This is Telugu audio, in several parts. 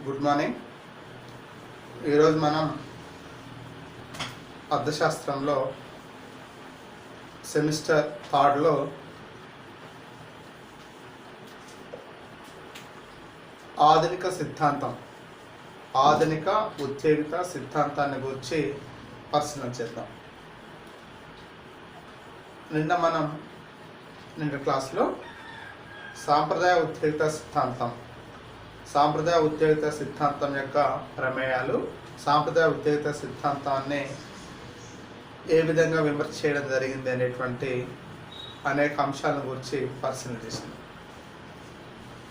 Good morning. ఈరోజు మనం అర్థశాస్త్రంలో సెమిస్టర్ థర్డ్లో ఆధునిక ఉత్తేజిత సిద్ధాంతాన్ని గురించి పరిశీలన చేద్దాం. నిన్న క్లాస్లో సాంప్రదాయ ఉత్తేజిత సిద్ధాంతం యొక్క ప్రమేయాలు, సాంప్రదాయ ఉత్తేజిత సిద్ధాంతాన్ని ఏ విధంగా విమర్శ చేయడం జరిగింది అనేటువంటి అనేక అంశాల గురించి పరిశీలన చేసింది.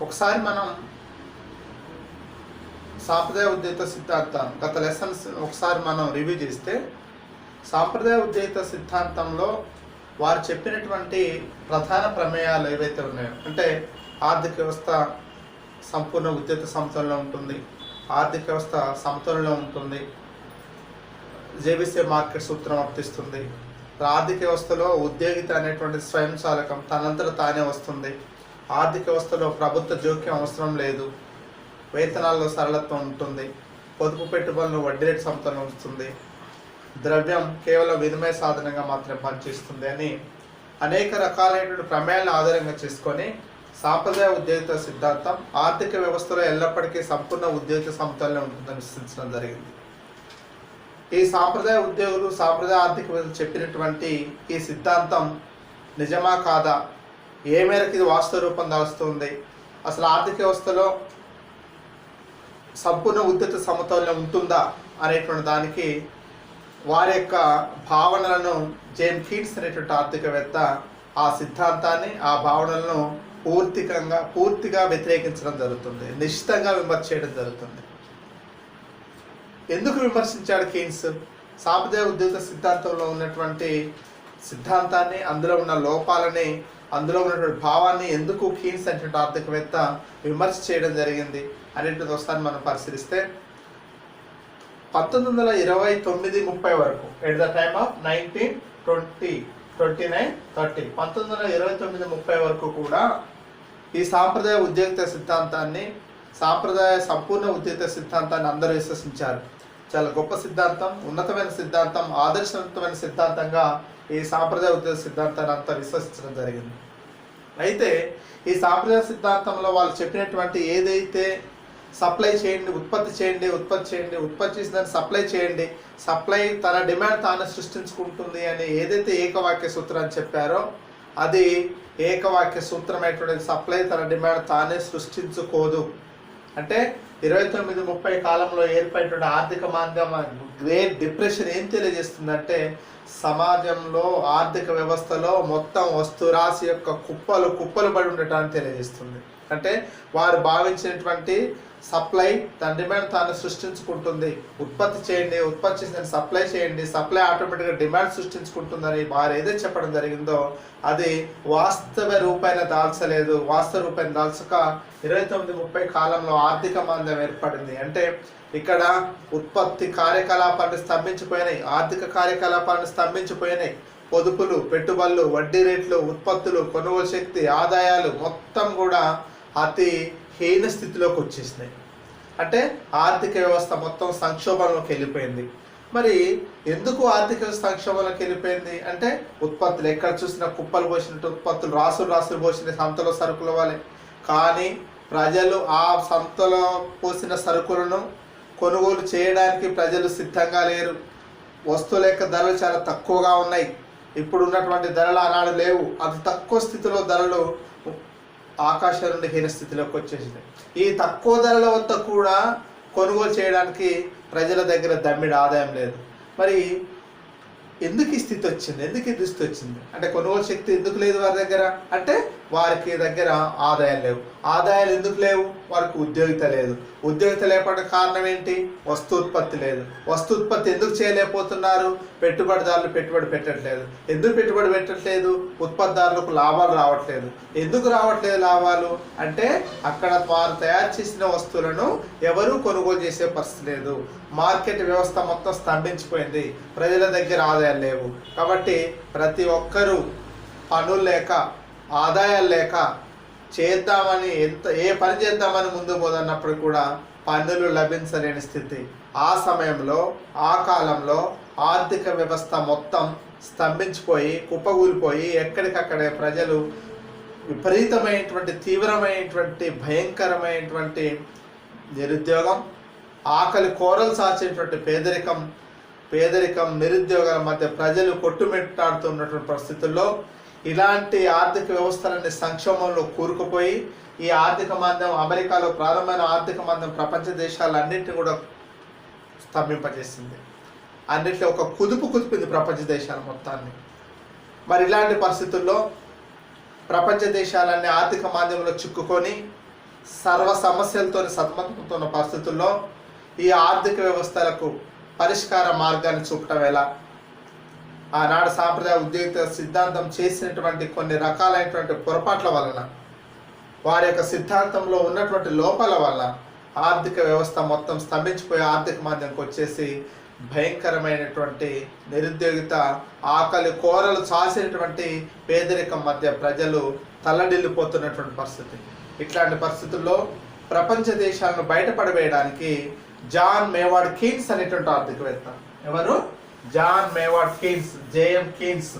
ఒకసారి మనం సాంప్రదాయ ఉత్తేజిత సిద్ధాంతం గత లెసన్స్ ఒకసారి మనం రివ్యూ చేస్తే, సాంప్రదాయ ఉత్తేజిత సిద్ధాంతంలో వారు చెప్పినటువంటి ప్రధాన ప్రమేయాలు ఏవైతే ఉన్నాయో, అంటే ఆర్థిక వ్యవస్థ సంపూర్ణ ఉత్తేజిత సమతుల్యంలో ఉంటుంది, ఆర్థిక వ్యవస్థ సమతుల్యంలో ఉంటుంది, జేబీసీ మార్కెట్ సూత్రం వర్తిస్తుంది, ఆర్థిక వ్యవస్థలో ఉద్యోగిత అనేటువంటి స్వయంచాలకం తనంతట తానే వస్తుంది, ఆర్థిక వ్యవస్థలో ప్రభుత్వ జోక్యం అవసరం లేదు, వేతనాల్లో సరళత్వం ఉంటుంది, పొదుపు పెట్టుబడులు వడ్డీ రేటు సమతుల్యం వస్తుంది, ద్రవ్యం కేవలం వినిమయ సాధనంగా మాత్రమే పనిచేస్తుంది అని అనేక రకాలైనటువంటి ప్రమేయాలను ఆధారంగా చేసుకొని సాంప్రదాయ ఉత్తేజిత సిద్ధాంతం ఆర్థిక వ్యవస్థలో ఎల్లప్పటికీ సంపూర్ణ ఉత్తేజిత సమతుల్యం ఉంటుందని విశ్వసించడం జరిగింది. ఈ సాంప్రదాయ ఆర్థిక వ్యవస్థ చెప్పినటువంటి ఈ సిద్ధాంతం నిజమా కాదా, ఏ మేరకు ఇది వాస్తవ రూపం దాల్చుతుంది, అసలు ఆర్థిక వ్యవస్థలో సంపూర్ణ ఉత్తేజిత సమతుల్యం ఉంటుందా అనేటువంటి దానికి వారి యొక్క భావనలను జేమ్స్ కీన్స్ అనేటువంటి ఆర్థికవేత్త ఆ సిద్ధాంతాన్ని, ఆ భావనలను పూర్తిగా వ్యతిరేకించడం జరుగుతుంది, నిశ్చితంగా విమర్శ చేయడం జరుగుతుంది. ఎందుకు విమర్శించాడు కీన్స్? సాంప్రదాయ ఉత్తేజిత సిద్ధాంతంలో ఉన్నటువంటి సిద్ధాంతాన్ని, అందులో ఉన్న లోపాలని, అందులో ఉన్నటువంటి భావాన్ని ఎందుకు కీన్స్ అనేటువంటి ఆర్థికవేత్త విమర్శ చేయడం జరిగింది అనేటువంటి ఒకసారి మనం పరిశీలిస్తే, 1929-30 వరకు, ఎట్ ద టైమ్ ఆఫ్ 1929-30 1929-30 వరకు కూడా ఈ సాంప్రదాయ ఉత్తేజిత సిద్ధాంతాన్ని, సంపూర్ణ ఉత్తేజిత సిద్ధాంతాన్ని అందరూ విశ్వసించారు. చాలా గొప్ప సిద్ధాంతం, ఉన్నతమైన సిద్ధాంతం, ఆదర్శవంతమైన సిద్ధాంతంగా ఈ సాంప్రదాయ ఉత్తేజిత సిద్ధాంతాన్ని అంతా విశ్వసించడం జరిగింది. అయితే ఈ సాంప్రదాయ సిద్ధాంతంలో వాళ్ళు చెప్పినటువంటి ఏదైతే సప్లై చేయండి, ఉత్పత్తి చేసి దాన్ని సప్లై తన డిమాండ్ తాను సృష్టించుకుంటుంది అని ఏదైతే ఏకవాక్య సూత్రాన్ని చెప్పారో, అది ఏకవాక్య సూత్రమైనటువంటి సప్లై తన డిమాండ్ తానే సృష్టించుకోదు. అంటే 29-30 కాలంలో ఏర్పడినటువంటి ఆర్థిక మాంద్యం, గ్రేట్ డిప్రెషన్ ఏం తెలియజేస్తుందంటే, సమాజంలో ఆర్థిక వ్యవస్థలో మొత్తం వస్తురాశి యొక్క కుప్పలు పడి ఉండటాన్ని తెలియజేస్తుంది. అంటే వారు భావించినటువంటి సప్లై తన డిమాండ్ తాను సృష్టించుకుంటుంది, ఉత్పత్తి చేసి సప్లై ఆటోమేటిక్గా డిమాండ్ సృష్టించుకుంటుందని వారు ఏదైతే చెప్పడం జరిగిందో అది వాస్తవ రూపాయన దాల్చక 29-30 కాలంలో ఆర్థిక మాంద్యం ఏర్పడింది. అంటే ఇక్కడ ఉత్పత్తి కార్యకలాపాలను స్తంభించిపోయినాయి, ఆర్థిక కార్యకలాపాలను స్తంభించిపోయినాయి, పొదుపులు, పెట్టుబడులు, వడ్డీ రేట్లు, ఉత్పత్తులు, కొనుగోలు శక్తి, ఆదాయాలు మొత్తం కూడా అతి హీన స్థితిలోకి వచ్చేసినాయి. అంటే ఆర్థిక వ్యవస్థ మొత్తం సంక్షోభంలోకి వెళ్ళిపోయింది. మరి ఎందుకు ఆర్థిక వ్యవస్థ సంక్షోభంలోకి వెళ్ళిపోయింది అంటే, ఉత్పత్తులు ఎక్కడ చూసినా కుప్పలు పోసినట్టు ఉత్పత్తులు రాసులు పోసిన సంతలో సరుకులు వాళ్ళే, కానీ ప్రజలు ఆ సంతలో పోసిన సరుకులను కొనుగోలు చేయడానికి ప్రజలు సిద్ధంగా లేరు. వస్తువుల యొక్క ధరలు చాలా తక్కువగా ఉన్నాయి. ఇప్పుడు ఉన్నటువంటి ధరలు ఆనాడు లేవు. అతి తక్కువ స్థితిలో ధరలు ఆకాశం నుండి హీన స్థితిలోకి వచ్చేసింది. ఈ తక్కువ ధరల వద్ద కూడా కొనుగోలు చేయడానికి ప్రజల దగ్గర దమ్మిడి ఆదాయం లేదు. మరి ఎందుకు ఈ స్థితి వచ్చింది, ఎందుకు ఈ దుస్థితి వచ్చింది అంటే, కొనుగోలు శక్తి ఎందుకు లేదు వారి దగ్గర అంటే, వారికి దగ్గర ఆదాయాలు లేవు. ఆదాయాలు ఎందుకు లేవు? వారికి ఉద్యోగిత లేదు. ఉద్యోగిత లేకపోవడానికి కారణం ఏంటి? వస్తు ఉత్పత్తి ఎందుకు చేయలేకపోతున్నారు? పెట్టుబడిదారులు పెట్టుబడి పెట్టట్లేదు. ఎందుకు పెట్టుబడి పెట్టట్లేదు? ఉత్పత్తిదారులకు లాభాలు రావట్లేదు. ఎందుకు రావట్లేదు లాభాలు అంటే, అక్కడ వారు తయారు చేసిన వస్తువులను ఎవరూ కొనుగోలు చేసే పరిస్థితి లేదు. మార్కెట్ వ్యవస్థ మొత్తం స్తంభించిపోయింది. ప్రజల దగ్గర ఆదాయాలు లేవు. కాబట్టి ప్రతి ఒక్కరూ పనులు లేక, ఆదాయాలు లేక చేద్దామని ఏ పని చేద్దామని ముందు పోదన్నప్పుడు కూడా పన్నులు లభించలేని స్థితి. ఆ సమయంలో ఆ కాలంలో ఆర్థిక వ్యవస్థ మొత్తం స్తంభించిపోయి కుప్పగూలిపోయి ఎక్కడికక్కడే ప్రజలు విపరీతమైనటువంటి తీవ్రమైనటువంటి భయంకరమైనటువంటి నిరుద్యోగం, ఆకలి కోరలు సాచేటువంటి పేదరికం నిరుద్యోగాల మధ్య ప్రజలు కొట్టుమిట్టాడుతున్నటువంటి పరిస్థితుల్లో ఇలాంటి ఆర్థిక వ్యవస్థలన్నీ సంక్షోభంలో కూరుకుపోయి ఈ ఆర్థిక మందం, అమెరికాలో ప్రారంభమైన ఆర్థిక మందం ప్రపంచ దేశాలన్నింటినీ కూడా స్తంభింపజేసింది. అన్నింటిలో ఒక కుదిపింది ప్రపంచ దేశాల మొత్తాన్ని. మరి ఇలాంటి పరిస్థితుల్లో ప్రపంచ దేశాలన్నీ ఆర్థిక మాధ్యమంలో చిక్కుకొని సర్వ సమస్యలతో సతమతమవుతున్న పరిస్థితుల్లో ఈ ఆర్థిక వ్యవస్థలకు పరిష్కార మార్గాన్ని చూపటం ఎలా? ఆనాడు సాంప్రదాయ ఉద్యోగిత సిద్ధాంతం చేసినటువంటి కొన్ని రకాలైనటువంటి పొరపాట్ల వలన, వారి యొక్క సిద్ధాంతంలో ఉన్నటువంటి లోపాల వల్ల ఆర్థిక వ్యవస్థ మొత్తం స్తంభించిపోయి ఆర్థిక మాధ్యంకి వచ్చేసి భయంకరమైనటువంటి నిరుద్యోగిత, ఆకలి కోరలు చాసినటువంటి పేదరికం మధ్య ప్రజలు తల్లడిల్లిపోతున్నటువంటి పరిస్థితి. ఇట్లాంటి పరిస్థితుల్లో ప్రపంచ దేశాలను బయటపడవేయడానికి జాన్ మేవార్డ్ కీన్స్ అనేటువంటి ఆర్థికవేత్త, ఎవరు? John Maynard Keynes, JM Keynes,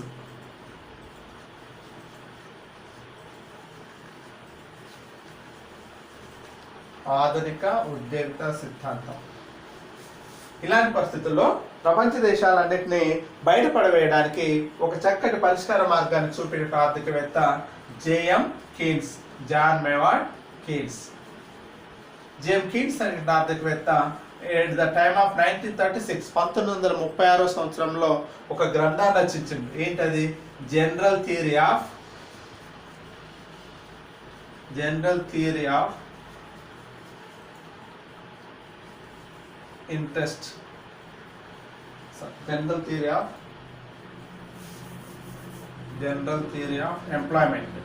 ఆధునిక ఉద్యోగిత సిద్ధాంతం. ఇలాంటి పరిస్థితుల్లో ప్రపంచ దేశాలన్నింటినీ బయటపడవేయడానికి ఒక చక్కటి పరిష్కార మార్గాన్ని చూపిన ఆర్థికవేత్త JM Keynes, John Maynard Keynes. JM Keynes అనే ఆర్థికవేత్త ఎట్ ద టైమ్ ఆఫ్ 1936 1936 సంవత్సరంలో ఒక గ్రంథాన్ని రచించింది. ఏంటది? General theory of interest, general theory of employment,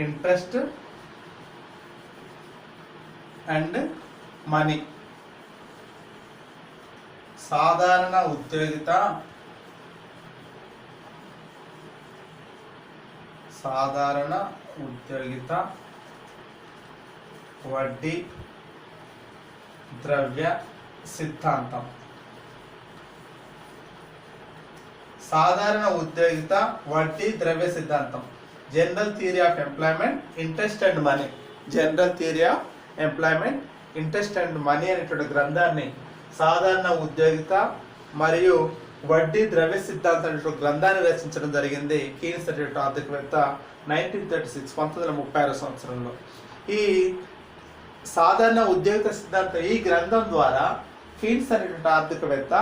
interest and money. సాధారణ ఉద్యోగిత, వడ్డీ ద్రవ్య సిద్ధాంతం. సాధారణ ఉద్యోగిత వడ్డీ ద్రవ్య సిద్ధాంతం, general theory of employment, interest and money. General theory of employment, interest and money అనేటువంటి గ్రంథాన్ని, సాధారణ ఉద్యోగిత మరియు వడ్డీ ద్రవ్య సిద్ధాంతం అనేటువంటి గ్రంథాన్ని రచించడం జరిగింది కీన్స్ అనేటువంటి ఆర్థికవేత్త 1936 1936 సంవత్సరంలో. ఈ సాధారణ ఉద్యోగిత సిద్ధాంతం, ఈ గ్రంథం ద్వారా కీన్స్ అనేటువంటి ఆర్థికవేత్త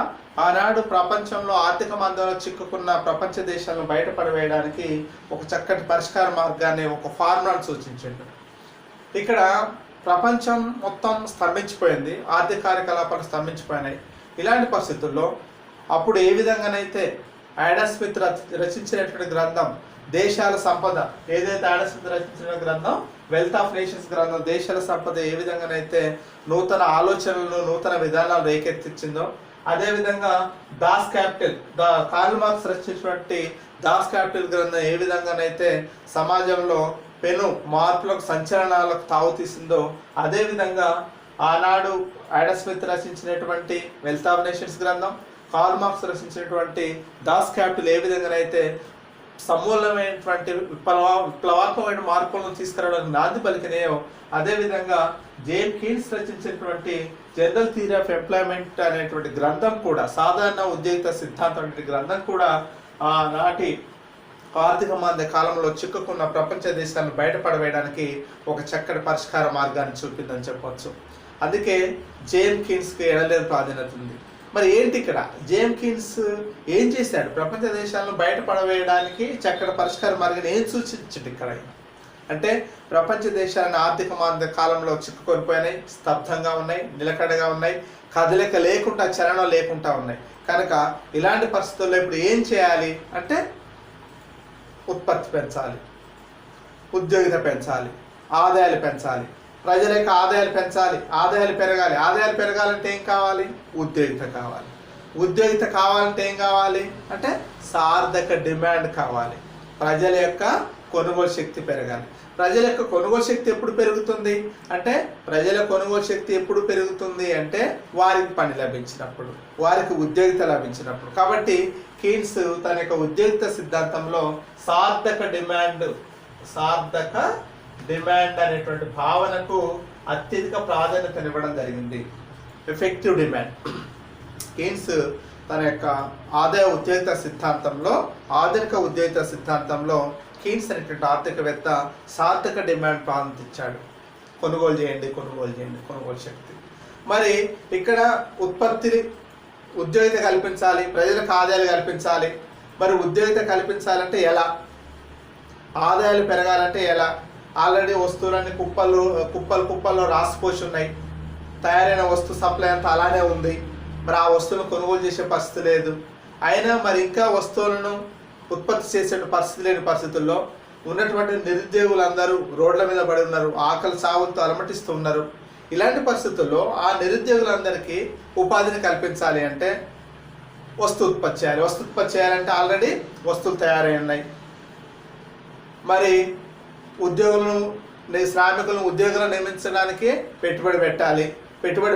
ఆనాడు ప్రపంచంలో ఆర్థిక మందంలో చిక్కుకున్న ప్రపంచ దేశాలను బయటపడవేయడానికి ఒక చక్కటి పరిష్కార మార్గాన్ని, ఒక ఫార్ములాను సూచించాడు. ఇక్కడ ప్రపంచం మొత్తం స్తంభించిపోయింది, ఆర్థిక కార్యకలాపాలు స్తంభించిపోయినాయి. ఇలాంటి పరిస్థితుల్లో అప్పుడు ఏ విధంగానైతే ఆడమ్ స్మిత్ రచించినటువంటి గ్రంథం దేశాల సంపద, ఏదైతే ఆడమ్ స్మిత్ రచించిన గ్రంథం వెల్త్ ఆఫ్ నేషన్స్ గ్రంథం దేశాల సంపద ఏ విధంగానైతే నూతన ఆలోచనలను, నూతన విధానాలు రేకెత్తించిందో, అదేవిధంగా దాస్ క్యాపిటల్, కార్ల్ మార్క్స్ రచించినటువంటి దాస్ క్యాపిటల్ గ్రంథం ఏ విధంగానైతే సమాజంలో పెను మార్పులకు, సంచలనాలకు తావు తీసిందో, అదేవిధంగా ఆనాడు ఆడమ్ స్మిత్ రచించినటువంటి వెల్త్ ఆఫ్ నేషన్స్ గ్రంథం, కార్ల్ మార్క్స్ రచించినటువంటి దాస్ క్యాపిటల్ ఏ విధంగానైతే సమూలమైనటువంటి విప్లవాత్మకమైన మార్పులను తీసుకురావడానికి నాంది పలికినాయో, అదేవిధంగా జేమ్ కీన్స్ రచించినటువంటి జనరల్ థియరీ ఆఫ్ ఎంప్లాయ్మెంట్ అనేటువంటి గ్రంథం కూడా, సాధారణ ఉద్యోగిత సిద్ధాంతం అనే గ్రంథం కూడా నాటి ఆర్థిక మాంద్య కాలంలో చిక్కుకున్న ప్రపంచ దేశాలను బయటపడవేయడానికి ఒక చక్కటి పరిష్కార మార్గాన్ని చూపిందని చెప్పవచ్చు. అందుకే జేమ్ కీన్స్కి ఎడలేని ప్రాధాన్యత ఉంది. మరి ఏంటి ఇక్కడ జేమ్ కీన్స్ ఏం చేశాడు? ప్రపంచ దేశాలను బయటపడవేయడానికి చక్కటి పరిష్కార మార్గాన్ని ఏం సూచించాడు ఇక్కడ అంటే, ప్రపంచ దేశాలను ఆర్థిక మాంద్య కాలంలో చిక్కుకొని పోయినాయి, స్తబ్దంగా ఉన్నాయి, నిలకడగా ఉన్నాయి, కదలిక లేకుండా, చలనం లేకుండా ఉన్నాయి. కనుక ఇలాంటి పరిస్థితుల్లో ఇప్పుడు ఏం చేయాలి అంటే, ఉత్పత్తి పెంచాలి, ఉద్యోగిత పెంచాలి, ఆదాయాలు పెంచాలి, ప్రజల యొక్క ఆదాయాలు పెంచాలి, ఆదాయాలు పెరగాలి. ఆదాయాలు పెరగాలంటే ఏం కావాలి? ఉద్యోగిత కావాలి. ఉద్యోగిత కావాలంటే ఏం కావాలి అంటే సార్థక డిమాండ్ కావాలి. ప్రజల యొక్క కొనుగోలు శక్తి పెరగాలి. ప్రజల యొక్క కొనుగోలు శక్తి ఎప్పుడు పెరుగుతుంది అంటే ప్రజల కొనుగోలు శక్తి ఎప్పుడు పెరుగుతుంది అంటే వారికి పని లభించినప్పుడు, వారికి ఉద్యోగిత లభించినప్పుడు. కాబట్టి కీన్స్ తన యొక్క ఉద్యోగిత సిద్ధాంతంలో సార్థక డిమాండ్ అనేటువంటి భావనకు అత్యధిక ప్రాధాన్యతనివ్వడం జరిగింది. Effective demand. కీన్స్ తన యొక్క ఆధునిక ఉద్యోగిత సిద్ధాంతంలో కీన్స్ అనేటువంటి ఆర్థికవేత్త సార్థక డిమాండ్ ప్రాధాన్యత ఇచ్చాడు. కొనుగోలు చేయండి, కొనుగోలు శక్తి. మరి ఇక్కడ ఉద్యోగిత కల్పించాలి, ప్రజలకు ఆదాయాలు కల్పించాలి. మరి ఉద్యోగిత కల్పించాలంటే ఎలా, ఆదాయాలు పెరగాలంటే ఎలా? ఆల్రెడీ వస్తువులన్నీ కుప్పల్లో రాసిపోసి ఉన్నాయి. తయారైన వస్తువు సప్లై అంతా అలానే ఉంది. మరి ఆ వస్తువులను కొనుగోలు చేసే పరిస్థితి లేదు. అయినా మరి ఇంకా వస్తువులను ఉత్పత్తి చేసే పరిస్థితి లేని పరిస్థితుల్లో ఉన్నటువంటి నిరుద్యోగులందరూ రోడ్ల మీద పడి ఉన్నారు, ఆకలి సాగులతో అలమటిస్తూ ఉన్నారు. ఇలాంటి పరిస్థితుల్లో ఆ నిరుద్యోగులందరికీ ఉపాధిని కల్పించాలి అంటే వస్తు ఉత్పత్తి చేయాలంటే ఆల్రెడీ వస్తువులు తయారై ఉన్నాయి. మరి శ్రామికులను ఉద్యోగులను నియమించడానికి పెట్టుబడి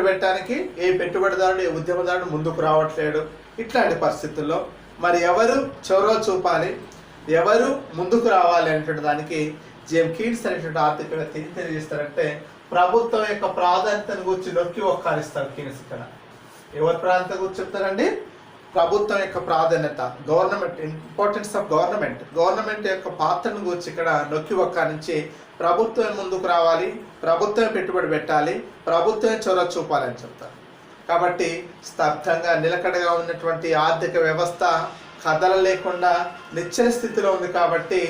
పెట్టడానికి ఏ పెట్టుబడిదారుడు, ఏ ఉద్యమదారుడు ముందుకు రావట్లేడు. ఇట్లాంటి పరిస్థితుల్లో మరి ఎవరు చొరవ చూపాలి, ఎవరు ముందుకు రావాలి అనేటువంటి దానికి కీన్స్ అనేటువంటి ఆర్థికవేత్త ఏం తెలియజేస్తారంటే ప్రభుత్వం యొక్క ప్రాధాన్యతను గురించి నొక్కి ఒక్కారిస్తారు కీన్స్. ఇక్కడ ఎవరి ప్రాధాన్యత గురించి చెప్తారండి? ప్రభుత్వం యొక్క ప్రాధాన్యత, ఇంపార్టెన్స్ ఆఫ్ గవర్నమెంట్ యొక్క పాత్రను గురించి ఇక్కడ నొక్కి ఒక్కారించి ప్రభుత్వం ముందుకు రావాలి, ప్రభుత్వం పెట్టుబడి పెట్టాలి, ప్రభుత్వం చొరవ చూపాలని చెప్తారు. కాబట్టి స్తబ్దంగా నిలకడగా ఉన్నటువంటి ఆర్థిక వ్యవస్థ కదలలేకుండా నిశ్చల స్థితిలో ఉంది. కాబట్టి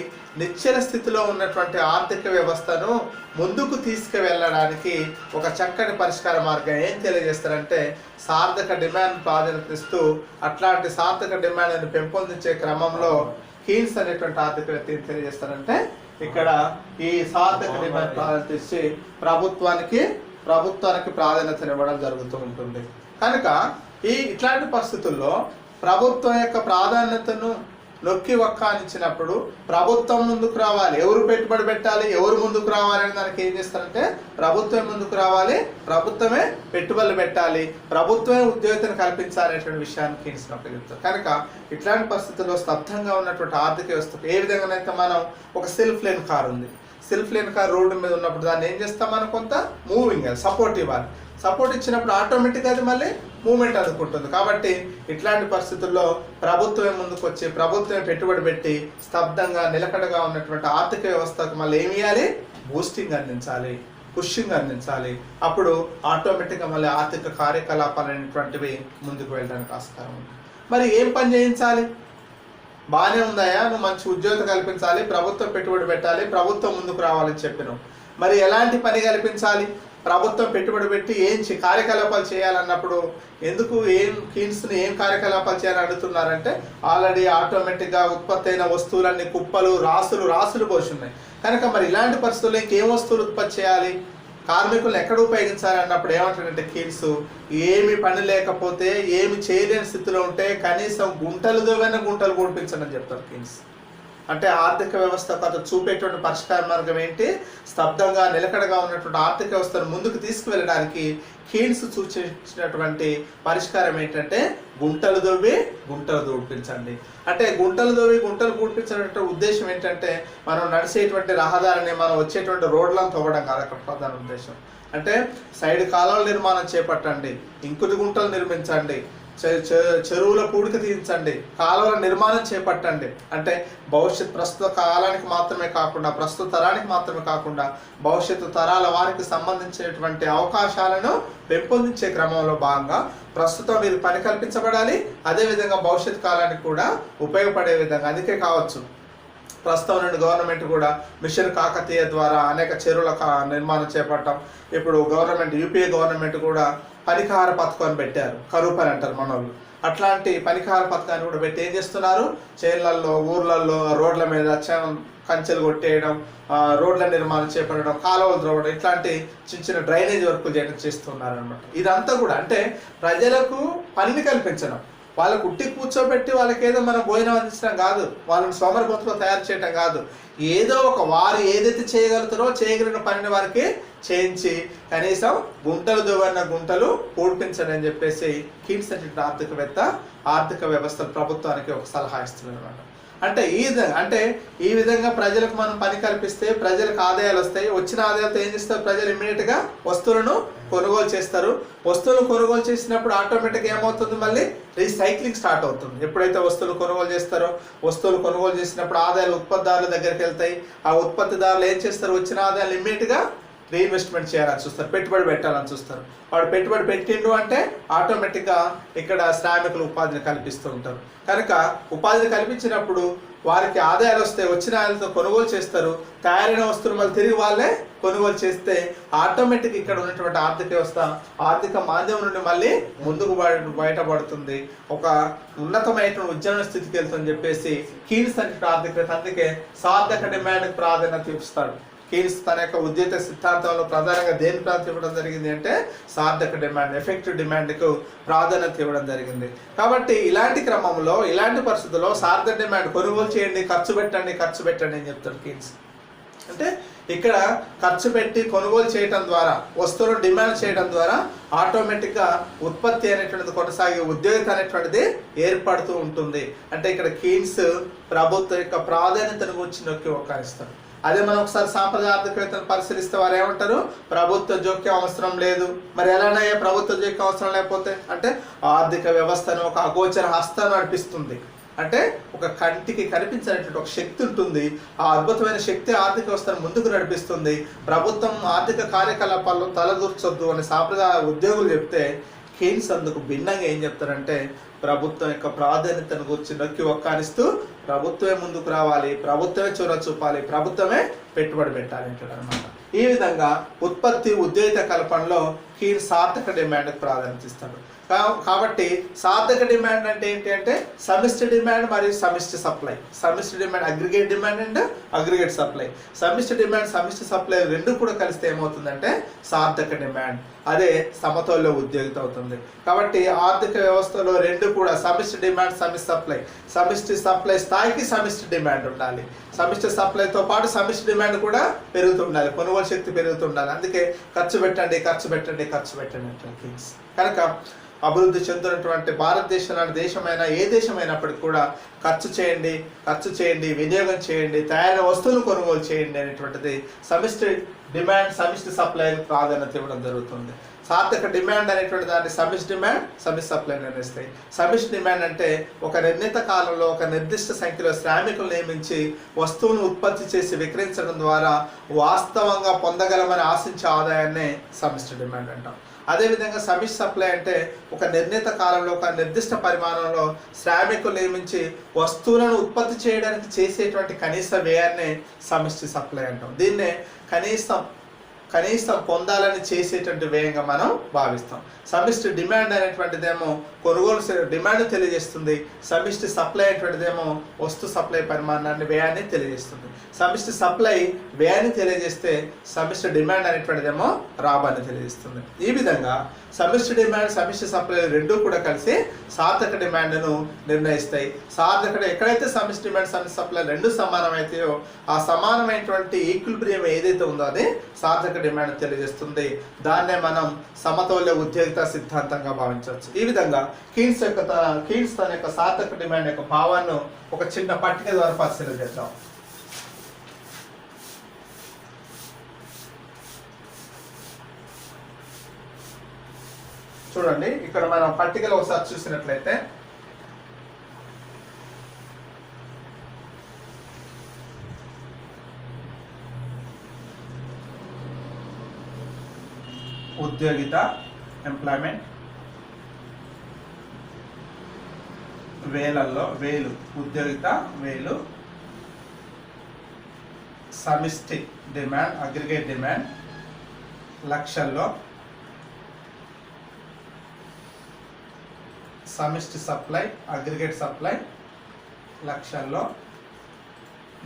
నిశ్చల స్థితిలో ఉన్నటువంటి ఆర్థిక వ్యవస్థను ముందుకు తీసుకువెళ్ళడానికి ఒక చక్కటి పరిష్కార మార్గం ఏం తెలియజేస్తారంటే సార్థక డిమాండ్ ప్రాధాన్యత ఇస్తూ అట్లాంటి సార్థక డిమాండ్ని పెంపొందించే క్రమంలో కీన్స్ అనేటువంటి ఆర్థికవేత్త ఏం తెలియజేస్తారంటే ఇక్కడ ఈ సార్థక డిమాండ్ ప్రాధాన్యత ఇచ్చి ప్రభుత్వానికి ప్రాధాన్యతనివ్వడం జరుగుతూ ఉంటుంది. కనుక ఇట్లాంటి పరిస్థితుల్లో ప్రభుత్వం యొక్క ప్రాధాన్యతను నొక్కి ఒక్కానిచ్చినప్పుడు ప్రభుత్వం ముందుకు రావాలి. ఎవరు పెట్టుబడి పెట్టాలి, ఎవరు ముందుకు రావాలి అని దానికి ఏం చేస్తారంటే ప్రభుత్వం ముందుకు రావాలి, ప్రభుత్వమే పెట్టుబడులు పెట్టాలి, ప్రభుత్వమే ఉద్యోగితను కల్పించాలనేటువంటి విషయాన్ని కీన్స్ చెప్తారు. కనుక ఇట్లాంటి పరిస్థితుల్లో స్తబ్దంగా ఉన్నటువంటి ఆర్థిక వ్యవస్థకు ఏ విధంగానైతే మనం ఒక సెల్ఫ్ లేన్ కార్ ఉంది, సెల్ఫ్ లేన్ కార్ రోడ్డు మీద ఉన్నప్పుడు దాన్ని ఏం చేస్తాం, మనం కొంత మూవింగ్ సపోర్ట్ ఇవ్వాలి. సపోర్ట్ ఇచ్చినప్పుడు ఆటోమేటిక్గా అది మళ్ళీ మూమెంట్ అందుకుంటుంది. కాబట్టి ఇట్లాంటి పరిస్థితుల్లో ప్రభుత్వమే ముందుకు వచ్చి ప్రభుత్వమే పెట్టుబడి పెట్టి స్తబ్దంగా నిలకడగా ఉన్నటువంటి ఆర్థిక వ్యవస్థకు మళ్ళీ ఏమి ఇవ్వాలి, బూస్టింగ్ అందించాలి, పుషింగ్ అందించాలి. అప్పుడు ఆటోమేటిక్గా మళ్ళీ ఆర్థిక కార్యకలాపాలు అనేటువంటివి ముందుకు వెళ్ళడానికి ఆస్కారం ఉంది. మరి ఏం పని చేయించాలి? బాగానే ఉందాయా, నువ్వు మంచి ఉద్యోగం కల్పించాలి, ప్రభుత్వం పెట్టుబడి పెట్టాలి, ప్రభుత్వం ముందుకు రావాలని చెప్పినావు. మరి ఎలాంటి పని కల్పించాలి? ప్రభుత్వం పెట్టుబడి పెట్టి ఏం కార్యకలాపాలు చేయాలన్నప్పుడు ఎందుకు కీన్స్ని ఏం కార్యకలాపాలు చేయాలని అడుగుతున్నారంటే ఆల్రెడీ ఆటోమేటిక్గా ఉత్పత్తి అయిన వస్తువులన్నీ కుప్పలు రాసులు పోసి ఉన్నాయి. కనుక మరి ఇలాంటి పరిస్థితుల్లో ఇంకేం వస్తువులు ఉత్పత్తి చేయాలి, కార్మికులను ఎక్కడ ఉపయోగించాలి అన్నప్పుడు ఏమంటాడంటే కీన్స్ ఏమి పని లేకపోతే, ఏమి చేయలేని స్థితిలో ఉంటే కనీసం గుంటలు కూడిపించండి అని చెప్తారు కీన్స్. అంటే ఆర్థిక వ్యవస్థకు అతను చూపేటువంటి పరిష్కార మార్గం ఏంటి? స్తబ్దంగా నిలకడగా ఉన్నటువంటి ఆర్థిక వ్యవస్థను ముందుకు తీసుకువెళ్ళడానికి కీన్స్ సూచించినటువంటి పరిష్కారం ఏంటంటే గుంటలు దూడిపించండి. అంటే గుంటలు కూడిపించినటువంటి ఉద్దేశం ఏంటంటే మనం నడిచేటువంటి రహదారిని, మనం వచ్చేటువంటి రోడ్లను తవ్వడం కాదు అక్కడ ప్రధాన ఉద్దేశం. అంటే సైడ్ కాలువల నిర్మాణం చేపట్టండి, ఇంకుడు గుంటలు నిర్మించండి, చెరువుల పూడిక తీయించండి, కాలువల నిర్మాణం చేపట్టండి. అంటే ప్రస్తుత కాలానికి మాత్రమే కాకుండా, ప్రస్తుత తరానికి మాత్రమే కాకుండా భవిష్యత్తు తరాల వారికి సంబంధించినటువంటి అవకాశాలను పెంపొందించే క్రమంలో భాగంగా ప్రస్తుతం మీరు పని కల్పించబడాలి, అదేవిధంగా భవిష్యత్ కాలానికి కూడా ఉపయోగపడే విధంగా. అందుకే కావచ్చు ప్రస్తుతం నుండి గవర్నమెంట్ కూడా మిషన్ కాకతీయ ద్వారా అనేక చెరువుల నిర్మాణం చేపట్టడం. ఇప్పుడు యూపీఏ గవర్నమెంట్ కూడా పనికార పథకాన్ని పెట్టారు, కరువు పని అంటారు మనోళ్ళు. అట్లాంటి పనికార పథకాన్ని కూడా పెట్టి ఏం చేస్తున్నారు, చేళ్లల్లో, ఊర్లల్లో, రోడ్ల మీద కంచెలు కొట్టేయడం, రోడ్ల నిర్మాణం చేపట్టడం, కాలువలు త్రవ్వడం, ఇట్లాంటి చిన్న డ్రైనేజ్ వర్కులు చేస్తున్నారు అనమాట. ఇదంతా కూడా అంటే ప్రజలకు పనిని కల్పించడం, వాళ్ళకు ఉట్టి కూర్చోబెట్టి వాళ్ళకి ఏదో మనం భోజనం అందించడం కాదు, వాళ్ళని సోమరిపోతులో తయారు చేయడం కాదు. ఏదో ఒక వారు ఏదైతే చేయగలుగుతారో చేయగలిగిన పనిని వారికి చేయించి కనీసం గుంటలు దువ్వన్న గుంటలు పూడ్పించండి అని చెప్పేసి కీన్స్ అనేటువంటి ఆర్థికవేత్త ఆర్థిక వ్యవస్థ ప్రభుత్వానికి ఒక సలహా ఇస్తున్నారు అనమాట. అంటే ఈ విధంగా ప్రజలకు మనం పని కల్పిస్తే ప్రజలకు ఆదాయాలు వస్తాయి. వచ్చిన ఆదాయాలతో ఏం చేస్తారు, ప్రజలు ఇమ్మీడియట్గా వస్తువులను కొనుగోలు చేస్తారు. వస్తువులను కొనుగోలు చేసినప్పుడు ఆటోమేటిక్గా ఏమవుతుంది, మళ్ళీ రీసైక్లింగ్ స్టార్ట్ అవుతుంది. ఎప్పుడైతే వస్తువులు కొనుగోలు చేస్తారో వస్తువులు కొనుగోలు చేసినప్పుడు ఆదాయాలు ఉత్పత్తిదారుల దగ్గరికి వెళ్తాయి. ఆ ఉత్పత్తిదారులు ఏం చేస్తారు, వచ్చిన ఆదాయాలు ఇమ్మీడియట్గా రీఇన్వెస్ట్మెంట్ చేయాలని చూస్తారు, పెట్టుబడి పెట్టాలని చూస్తారు. వాడు పెట్టుబడి పెట్టిండు అంటే ఆటోమేటిక్గా ఇక్కడ శ్రామికులు ఉపాధిని కల్పిస్తూ ఉంటారు. కనుక ఉపాధిని కల్పించినప్పుడు వారికి ఆదాయాలు వస్తాయి, వచ్చిన ఆదాయాలతో కొనుగోలు చేస్తారు. తయారైన వస్తువులు మళ్ళీ తిరిగి వాళ్ళే కొనుగోలు చేస్తే ఆటోమేటిక్ ఇక్కడ ఉన్నటువంటి ఆర్థిక వ్యవస్థ ఆర్థిక మాంద్యం నుండి మళ్ళీ ముందుకు బయటపడుతుంది, ఒక ఉన్నతమైనటువంటి ఉద్యమ స్థితికి వెళ్తుందని చెప్పేసి కీన్స్ అంటే ఆర్థిక అందుకే సార్థక డిమాండ్కి ప్రాధాన్యత ఇస్తాడు. కీన్స్ తన యొక్క ఉద్యోగ సిద్ధాంతంలో ప్రధానంగా దేని ప్రాధాన్యత ఇవ్వడం జరిగింది అంటే సార్థక డిమాండ్, ఎఫెక్టివ్ డిమాండ్కు ప్రాధాన్యత ఇవ్వడం జరిగింది. కాబట్టి ఇలాంటి క్రమంలో ఇలాంటి పరిస్థితుల్లో సార్థక డిమాండ్ కొనుగోలు చేయండి, ఖర్చు పెట్టండి అని చెప్తాడు కీన్స్. అంటే ఇక్కడ ఖర్చు పెట్టి కొనుగోలు చేయడం ద్వారా వస్తువులను డిమాండ్ చేయడం ద్వారా ఆటోమేటిక్గా ఉత్పత్తి అనేటువంటిది కొనసాగే ఉద్యోగిత అనేటువంటిది ఏర్పడుతూ ఉంటుంది. అంటే ఇక్కడ కీన్స్ ప్రభుత్వం యొక్క ప్రాధాన్యతను గురించి నొక్కి ఒక్కారిస్తాడు. అదే మనం ఒకసారి సాంప్రదాయ ఆర్థికవేత్తను పరిశీలిస్తే వారు ఏమంటారు, ప్రభుత్వ జోక్యం అవసరం లేదు. మరి ఎలానయ్యా ప్రభుత్వ జోక్యం అవసరం లేకపోతే అంటే ఆర్థిక వ్యవస్థను ఒక అగోచర హస్తం నడిపిస్తుంది. అంటే ఒక కంటికి కనిపించినటువంటి ఒక శక్తి ఉంటుంది. ఆ అద్భుతమైన శక్తి ఆర్థిక వ్యవస్థను ముందుకు నడిపిస్తుంది. ప్రభుత్వం ఆర్థిక కార్యకలాపాల్లో తలదూర్చొద్దు అని సాంప్రదాయ ఉద్యోగులు చెప్తే కీన్స్ అందుకు భిన్నంగా ఏం చెప్తారంటే ప్రభుత్వం యొక్క ప్రాధాన్యతను గురించి నొక్కి ఒక్కానిస్తూ ప్రభుత్వమే ముందుకు రావాలి, ప్రభుత్వమే చొరవ చూపాలి, ప్రభుత్వమే పెట్టుబడి పెట్టాలి అంటాడు అనమాట. ఈ విధంగా ఉత్పత్తి ఉద్యోగిత కల్పనలో కీన్స్ సార్థక డిమాండ్కి ప్రాధాన్యత ఇస్తాడు. కాబట్టి సార్థక డిమాండ్ అంటే ఏంటి అంటే సమిష్టి డిమాండ్ మరియు సమిష్టి సప్లై. సమిష్టి demand aggregate demand and aggregate supply. సమిష్టి డిమాండ్ సమిష్టి సప్లై రెండు కూడా కలిస్తే ఏమవుతుందంటే సార్థక డిమాండ్, అదే సమతౌల్య ఉద్యోగిత అవుతుంది. కాబట్టి ఆర్థిక వ్యవస్థలో రెండు కూడా సమిష్టి డిమాండ్ సమిష్టి సప్లై, సమిష్టి సప్లై స్థాయికి సమిష్టి డిమాండ్ ఉండాలి. సమిష్టి సప్లైతో పాటు సమిష్టి డిమాండ్ కూడా పెరుగుతుండాలి, కొనుగోలు శక్తి పెరుగుతుండాలి. అందుకే ఖర్చు పెట్టండి అంటే కీన్స్. కనుక అభివృద్ధి చెందుతున్నటువంటి భారతదేశం లాంటి దేశమైనా ఏ దేశమైనప్పటికీ కూడా ఖర్చు చేయండి, వినియోగం చేయండి, తయారైన వస్తువులు కొనుగోలు చేయండి అనేటువంటిది సమిష్టి డిమాండ్ సమిష్టి సప్లై ప్రాధాన్యత ఇవ్వడం జరుగుతుంది. సార్థక డిమాండ్ అనేటువంటి దాన్ని సమిష్టి డిమాండ్ సమిష్టి సప్లై నిర్ణయిస్తాయి. సమిష్టి డిమాండ్ అంటే ఒక నిర్ణీత కాలంలో ఒక నిర్దిష్ట సంఖ్యలో శ్రామికులు నియమించి వస్తువును ఉత్పత్తి చేసి విక్రయించడం ద్వారా వాస్తవంగా పొందగలమని ఆశించే ఆదాయాన్నే సమిష్టి డిమాండ్ అంటాం. అదేవిధంగా సమిష్టి సప్లై అంటే ఒక నిర్ణీత కాలంలో ఒక నిర్దిష్ట పరిమాణంలో శ్రామికులు నియమించి వస్తువులను ఉత్పత్తి చేయడానికి చేసేటువంటి కనీస వ్యయాన్నే సమిష్టి సప్లై అంటాం. దీన్నే కనీసం పొందాలని చేసేటువంటి వ్యయంగా మనం భావిస్తాం. సమిష్టి డిమాండ్ అనేటువంటిదేమో కొనుగోలు డిమాండ్ తెలియజేస్తుంది, సమిష్టి సప్లై అనేటువంటిదేమో వస్తు సప్లై పరిమాణాన్ని వ్యయాన్ని తెలియజేస్తుంది. సమిష్టి సప్లై వ్యయాన్ని తెలియజేస్తే సమిష్టి డిమాండ్ అనేటువంటిదేమో లాభాన్ని తెలియజేస్తుంది. ఈ విధంగా సమిష్టి డిమాండ్ సమిష్టి సప్లై రెండూ కూడా కలిసి సార్థక డిమాండ్ను నిర్ణయిస్తాయి. ఎక్కడైతే సమిష్టి డిమాండ్ సమిష్టి సప్లై రెండు సమానమైతాయో ఆ సమానమైనటువంటి ఈక్విలిబ్రియం ఏదైతే ఉందో అది సార్థక డిమాండ్ తెలియజేస్తుంది. దాన్నే మనం సమతౌల్య ఉద్యోగిత సిద్ధాంతంగా భావించవచ్చు. ఈ విధంగా కీన్స్ తన యొక్క సార్థక డిమాండ్ యొక్క భావాన్ని ఒక చిన్న పట్టిక ద్వారా పరిశీలన చేద్దాం. చూడండి, ఇక్కడ మనం పట్టికలో ఒకసారి చూసినట్లయితే ఉద్యోగిత ఎంప్లాయ్మెంట్ వేలు ఉద్యోగిత వేలు, సమిష్టి డిమాండ్ అగ్రిగేట్ డిమాండ్ లక్షల్లో, సమిష్టి సప్లై అగ్రిగేట్ సప్లై లక్షల్లో,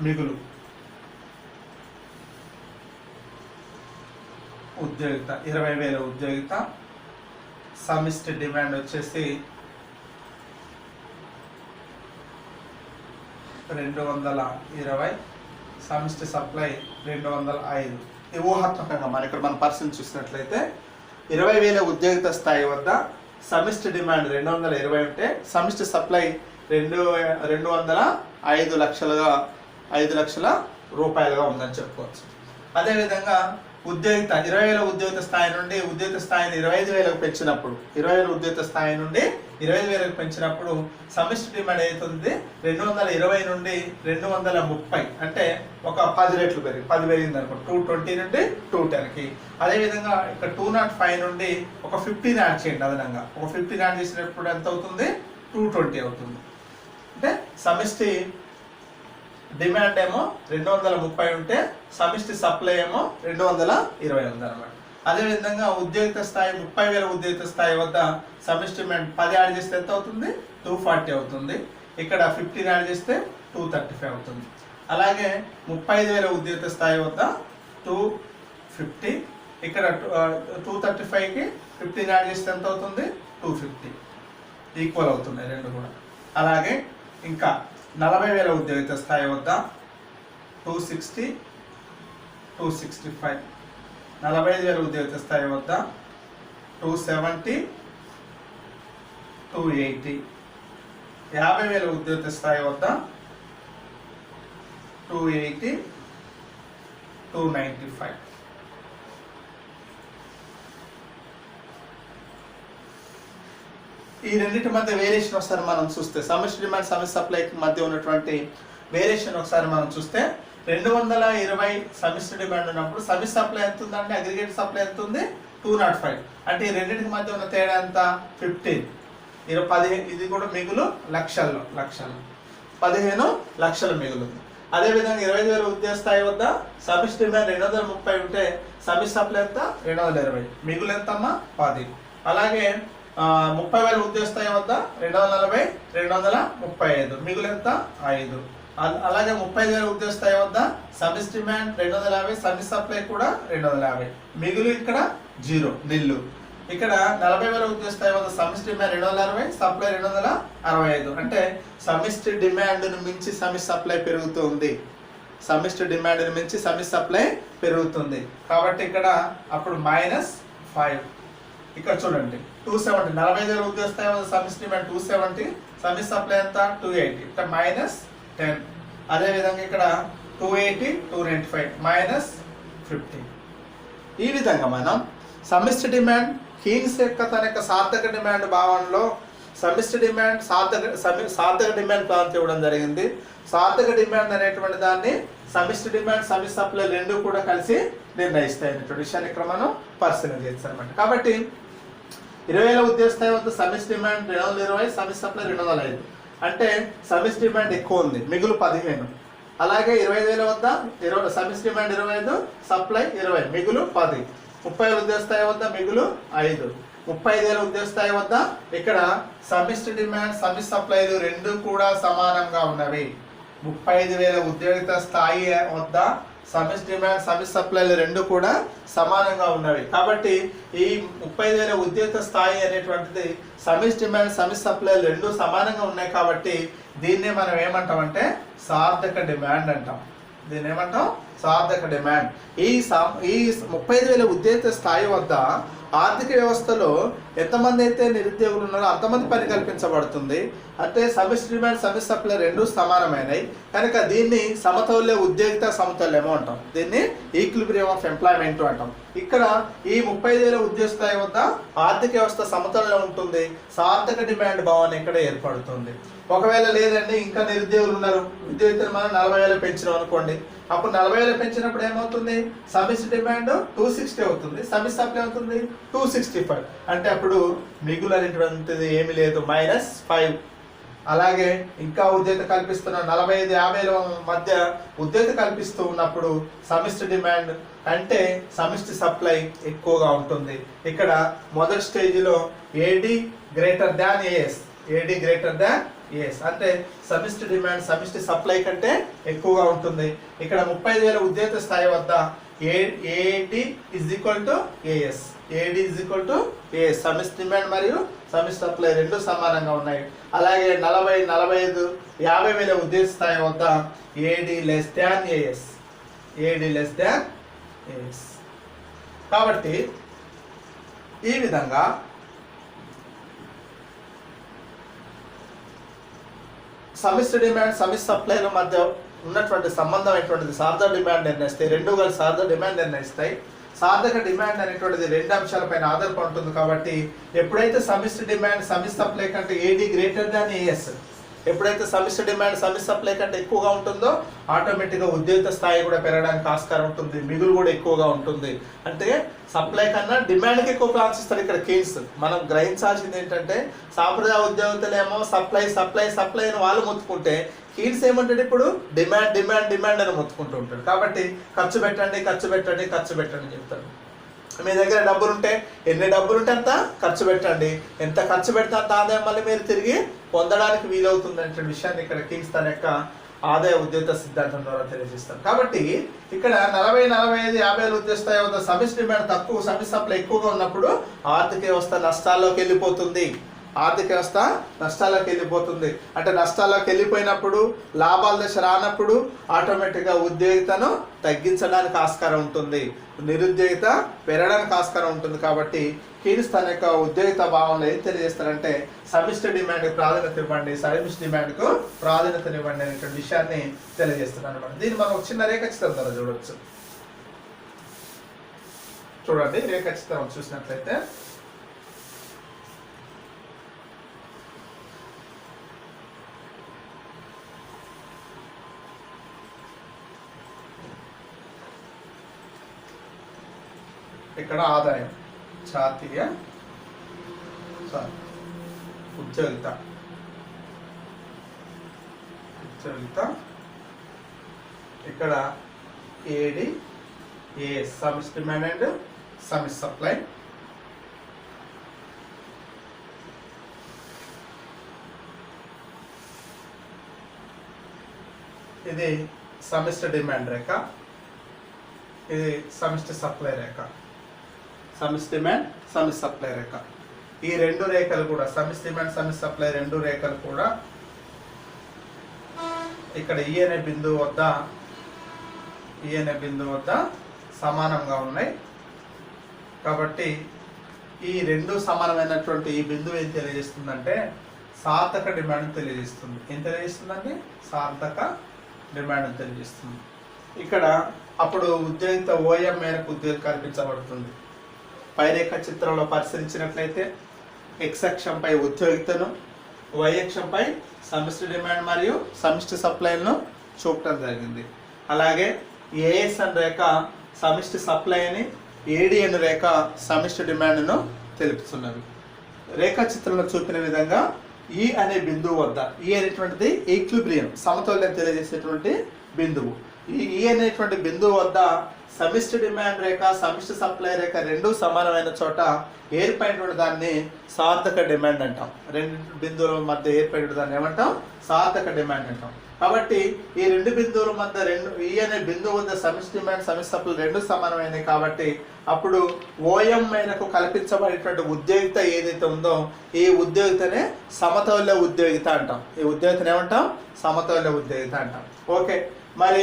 మిగులు ఉద్యోగిత 20,000 ఉద్యోగిత, సమిష్టి డిమాండ్ వచ్చేసి 220, సమిష్టి సప్లై 205. ఈ ఊహాత్మకంగా మనం పరిస్థితి చూసినట్లయితే 20,000 ఉద్యోగిత స్థాయి వద్ద సమిష్టి డిమాండ్ 220 ఉంటే సమిష్టి సప్లై 205 లక్షలుగా 5 లక్షల రూపాయలుగా ఉందని చెప్పుకోవచ్చు. అదేవిధంగా ఉద్యోగిత 20,000 ఉద్యోగిత స్థాయి నుండి ఉద్యోగిత స్థాయిని 25,000కు పెంచినప్పుడు 20,000 ఉద్యోగిత స్థాయి నుండి 25,000కు పెంచినప్పుడు సమిష్టి డిమాండ్ అవుతుంది 220 నుండి 230, అంటే ఒక 10 రెట్లు 10 పెరిగింది అనుకో, 220 నుండి 210కి. అదేవిధంగా ఇక్కడ 205 నుండి ఒక 15 యాడ్ చేయండి అదనంగా, ఒక 15 యాడ్ చేసినప్పుడు ఎంత అవుతుంది 220 అవుతుంది. అంటే సమిష్టి డిమాండ్ ఏమో 230 ఉంటే సమిష్టి సప్లై ఏమో 220 ఉందన్నమాట. అదేవిధంగా ఉద్యోగిత స్థాయి 30,000 ఉద్యోగిత స్థాయి వద్ద సమిష్టి డిమాండ్ 10 యాడ్ చేస్తే ఎంత అవుతుంది 240 అవుతుంది. ఇక్కడ 15 యాడ్ చేస్తే 235 అవుతుంది. అలాగే 35,000 ఉద్యోగిత స్థాయి వద్ద 250, ఇక్కడ 235కి 15 యాడ్ చేస్తే ఎంత అవుతుంది 250, ఈక్వల్ అవుతున్నాయి రెండు కూడా. అలాగే ఇంకా 40,000 ఉద్యోగిత స్థాయి వద్ద 260, 265, 45,000 ఉద్యోగిత స్థాయి వద్ద 270, 280, 50,000 ఉద్యోగిత స్థాయి వద్ద 280, 295. ఈ రెండింటి మధ్య వేరియేషన్ ఒకసారి మనం చూస్తే సమిష్టి డిమాండ్ సమిష్టి సప్లైకి మధ్య ఉన్నటువంటి వేరియేషన్ ఒకసారి మనం చూస్తే 220 సమిష్టి డిమాండ్ ఉన్నప్పుడు సమిష్టి సప్లై ఎంత ఉందంటే అగ్రిగేట్ సప్లై ఎంత ఉంది 205. అంటే ఈ రెండింటికి మధ్య ఉన్న తేడా ఎంత 15. 15 ఇది కూడా మిగులు లక్షలు 15 లక్షల మిగులు. అదేవిధంగా 25,000 ఉద్యోగ స్థాయి వద్ద సమిష్టి డిమాండ్ 230 ఉంటే సమిష్టి సప్లై ఎంత 220, మిగులు ఎంతమ్మా 10. అలాగే 30,000 ఉద్యోగ స్థాయి వద్ద 240, 235, మిగులు ఎంత 5. అలాగే 30,000 ఉద్యోగ స్థాయి వద్ద సమిష్టి డిమాండ్ 250, సమిష్టి సప్లై కూడా 250, మిగులు ఇక్కడ 0 నిల్లు. ఇక్కడ 40,000 ఉద్యోగ స్థాయి వద్ద సమిష్టి డిమాండ్ 260, సప్లై 265, అంటే సమిష్టి డిమాండ్ను మించి సమిష్టి సప్లై పెరుగుతుంది. సమిష్టి డిమాండ్ను మించి సమిష్టి సప్లై పెరుగుతుంది కాబట్టి ఇక్కడ అప్పుడు -5. ఇక్కడ చూడండి 270, 40,000 ఉద్యోగ స్థాయి వద్ద సమిష్టి డిమాండ్ 270, సమిష్టి సప్లై ఎంత 280, అంటే -10. అదేవిధంగా ఇక్కడ 280, 295, -50. ఈ విధంగా మనం సమిష్టి డిమాండ్ కీన్స్ యొక్క తన యొక్క సార్థక డిమాండ్ భావనలో సమిష్టి డిమాండ్ సార్థక డిమాండ్ ప్లాన్ ఇవ్వడం జరిగింది. సార్థక డిమాండ్ అనేటువంటి దాన్ని సమిష్టి డిమాండ్ సమిష్టి సప్లై రెండు కూడా కలిసి నిర్ణయిస్తాయి అనేటువంటి విషయాన్ని ఇక్కడ మనం పరిశీలన చేస్తామన్నమాట. కాబట్టి 20,000 ఉద్యోగ స్థాయి వద్ద సమిష్టి డిమాండ్ 220, సమిష్టి సప్లై 205, అంటే సమిష్టి డిమాండ్ ఎక్కువ ఉంది, మిగులు 15. అలాగే 25,000 వద్ద సమిష్టి డిమాండ్ 25, సప్లై 20, మిగులు 10. 30,000 ఉద్యోగ స్థాయి వద్ద మిగులు 5. 35,000 ఉద్యోగ స్థాయి వద్ద ఇక్కడ సమిష్టి డిమాండ్ సమిష్టి సప్లైలు రెండు కూడా సమానంగా ఉన్నవి. 35,000 ఉద్యోగిత స్థాయి వద్ద సమిష్టి డిమాండ్ సమిష్టి సప్లైలు రెండు కూడా సమానంగా ఉన్నవి. కాబట్టి ఈ 30,000 ఉద్యోగిత స్థాయి అనేటువంటిది సమిష్టి డిమాండ్ సమిష్టి సప్లైలు రెండు సమానంగా ఉన్నాయి కాబట్టి దీన్నే మనం ఏమంటామంటే సార్థక డిమాండ్ అంటాం. దీన్ని ఏమంటాం సార్థక డిమాండ్. ఈ 35,000 ఉద్యోగిత స్థాయి వద్ద ఆర్థిక వ్యవస్థలో ఎంతమంది అయితే నిరుద్యోగులు ఉన్నారో అంతమంది పని కల్పించబడుతుంది. అంటే సమిష్టి డిమాండ్ సమిష్టి సప్లై రెండు సమానమైనవి కనుక దీన్ని సమతౌల్య ఉద్యోగిత సమతౌల్యము అంటాం. దీన్ని ఈక్విలిబ్రియం ఆఫ్ ఎంప్లాయ్మెంట్ అంటాం. ఇక్కడ ఈ 35,000 ఉద్యోగ స్థాయి వద్ద ఆర్థిక వ్యవస్థ సమతౌల్యం ఉంటుంది, సార్థక డిమాండ్ భావన ఇక్కడ ఏర్పడుతుంది. ఒకవేళ లేదండి ఇంకా నిరుద్యోగులు ఉన్నారు, ఉద్యోగితను మనం 40,000 పెంచినాం అనుకోండి, అప్పుడు 40,000 పెంచినప్పుడు ఏమవుతుంది సమిష్టి డిమాండ్ 260 అవుతుంది, సమిష్టి సప్లై అవుతుంది 265, అంటే అప్పుడు మిగులు అనేటువంటిది ఏమి లేదు -5. అలాగే ఇంకా ఉద్యోగ కల్పిస్తున్న 45-50 మధ్య ఉద్యోగ కల్పిస్తూ ఉన్నప్పుడు సమిష్టి డిమాండ్ అంటే సమిష్టి సప్లై ఎక్కువగా ఉంటుంది. ఇక్కడ మొదటి స్టేజ్లో AD greater than AS, AD greater than AS, అంటే సమిష్టి డిమాండ్ సమిష్టి సప్లై కంటే ఎక్కువగా ఉంటుంది. ఇక్కడ 35,000 ఉద్యోగ స్థాయి వద్ద AD is equal to AS. AD is equal to AS. సమిష్టి డిమాండ్ మరియు సమిష్టి సప్లై రెండు సమానంగా ఉన్నాయి. అలాగే 40, 45, 50 వేల ఉద్దేశ స్థాయి వద్ద AD less than AS. AD less than AS. కాబట్టి ఈ విధంగా సమిష్టి డిమాండ్ సమిష్టి సప్లైల మధ్య ఉన్నటువంటి సంబంధం ఎటువంటిది సార్థక డిమాండ్ నిర్ణయిస్తాయి. రెండు కలిసి సార్థక డిమాండ్ నిర్ణయిస్తాయి. సార్థక డిమాండ్ అనేటువంటిది రెండు అంశాలపైన ఆధారపడి ఉంటుంది. కాబట్టి ఎప్పుడైతే సమిష్టి డిమాండ్ సమిష్టి సప్లై కంటే ఏడి గ్రేటర్ దాన్ ఏఎస్, ఎప్పుడైతే సమిష్టి డిమాండ్ సమిష్టి సప్లై కంటే ఎక్కువగా ఉంటుందో ఆటోమేటిక్గా ఉద్యోగిత స్థాయి కూడా పెరగడానికి ఆస్కారం ఉంటుంది, మిగులు కూడా ఎక్కువగా ఉంటుంది. అంటే సప్లై కన్నా డిమాండ్కి ఎక్కువ ప్రాన్స్ ఇస్తారు ఇక్కడ కేన్స్. మనం గ్రహించాల్సింది ఏంటంటే సాంప్రదాయ ఉద్యోగులేమో సప్లై సప్లై సప్లై అని వాళ్ళు మొత్తుకుంటే కీన్స్ ఏమంటాడు ఇప్పుడు డిమాండ్ డిమాండ్ డిమాండ్ అని మొత్తుకుంటూ ఉంటాడు. కాబట్టి ఖర్చు పెట్టండి ఖర్చు పెట్టండి ఖర్చు పెట్టండి చెప్తాడు. మీ దగ్గర డబ్బులు ఉంటే ఎన్ని డబ్బులు ఉంటే అంత ఖర్చు పెట్టండి, ఎంత ఖర్చు పెడితే అంత ఆదాయం మళ్ళీ మీరు తిరిగి పొందడానికి వీలవుతుంది అనే విషయాన్ని ఇక్కడ కీన్స్ తన యొక్క ఆదాయ ఉద్యోగ సిద్ధాంతం ద్వారా తెలియజేస్తారు. కాబట్టి ఇక్కడ 40, 45, 50 వేల ఉద్యోగ స్థాయి వద్ద సమిష్టి డిమాండ్ తక్కువ సమిష్టి సప్లై ఎక్కువగా ఉన్నప్పుడు ఆర్థిక వ్యవస్థ నష్టాల్లోకి వెళ్ళిపోతుంది. ఆర్థిక వ్యవస్థ నష్టాల్లోకి వెళ్ళిపోతుంది. అంటే నష్టాల్లోకి వెళ్ళిపోయినప్పుడు లాభాల దశ రానప్పుడు ఆటోమేటిక్గా ఉద్యోగితను తగ్గించడానికి ఆస్కారం ఉంటుంది, నిరుద్యోగిత పెరగడానికి ఆస్కారం ఉంటుంది. కాబట్టి కీన్స్ తన యొక్క ఉద్యోగిత భావంలో ఏం తెలియజేస్తారంటే సమిష్టి డిమాండ్కి ప్రాధాన్యత ఇవ్వండి, సమిష్టి డిమాండ్కు ప్రాధాన్యత ఇవ్వండి అనేటువంటి విషయాన్ని తెలియజేస్తున్నారు అనమాట. దీన్ని మనం ఒక చిన్న రేఖాచిత్రం ద్వారా చూడవచ్చు. చూడండి రేఖాచిత్రం చూసినట్లయితే ఇక్కడ ఆదాయం జాతీయ ఉద్యోగిత ఇక్కడ ఏడి ఏ సమిష్టి డిమాండ్ అండ్ సమిష్టి సప్లై. ఇది సమిష్టి డిమాండ్ రేఖ, ఇది సమిష్టి సప్లై రేఖ. సమిష్టి డిమాండ్ సమిష్టి సప్లై రేఖ. ఈ రెండు రేఖలు కూడా సమిష్టి డిమాండ్ సమిష్టి సప్లై రెండు రేఖలు కూడా ఇక్కడ ఈ అనే బిందువు వద్ద సమానంగా ఉన్నాయి. కాబట్టి ఈ రెండు సమానమైనటువంటి ఈ బిందువు ఏం తెలియజేస్తుందంటే సార్థక డిమాండ్ తెలియజేస్తుంది. ఏం తెలియజేస్తుందంటే సార్థక డిమాండ్ తెలియజేస్తుంది. ఇక్కడ అప్పుడు ఉద్యోగిత ఓఎం మేరకు ఉద్యోగం కల్పించబడుతుంది. పైరేఖ చిత్రంలో పరిశీలించినట్లయితే ఎక్స్ అక్షంపై ఉద్యోగితను, వై అక్షంపై సమిష్టి డిమాండ్ మరియు సమిష్టి సప్లైలను చూపటం జరిగింది. అలాగే ఏఎస్ అనే రేఖ సమిష్టి సప్లై అని, ఏడి అనే రేఖ సమిష్టి డిమాండ్ను తెలుపుతున్నవి. రేఖా చిత్రంలో చూపిన విధంగా ఈ అనే బిందువు వద్ద ఈ అనేటువంటిది ఈక్విలిబ్రియం సమతుల్యం తెలియజేసేటువంటి బిందువు. ఈ అనేటువంటి బిందువు వద్ద సమిష్టి డిమాండ్ రేఖ సమిష్టి సప్లై రేఖ రెండు సమానమైన చోట ఏర్పడిన దాన్ని సార్థక డిమాండ్ అంటాం. రెండు బిందువుల మధ్య ఏర్పడిన దాన్ని ఏమంటాం? సార్థక డిమాండ్ అంటాం. కాబట్టి ఈ రెండు బిందువుల మధ్య ఈ అనే బిందువు వద్ద సమిష్టి డిమాండ్ సమిష్టి సప్లై రెండు సమానమైనవి. కాబట్టి అప్పుడు ఓఎం మేరకు కల్పించబడేటువంటి ఉద్యోగిత ఏదైతే ఉందో ఈ ఉద్యోగితనే సమతౌల్య ఉద్యోగిత అంటాం. ఈ ఉద్యోగితను ఏమంటాం? సమతౌల్య ఉద్యోగిత అంటాం. ఓకే, మరి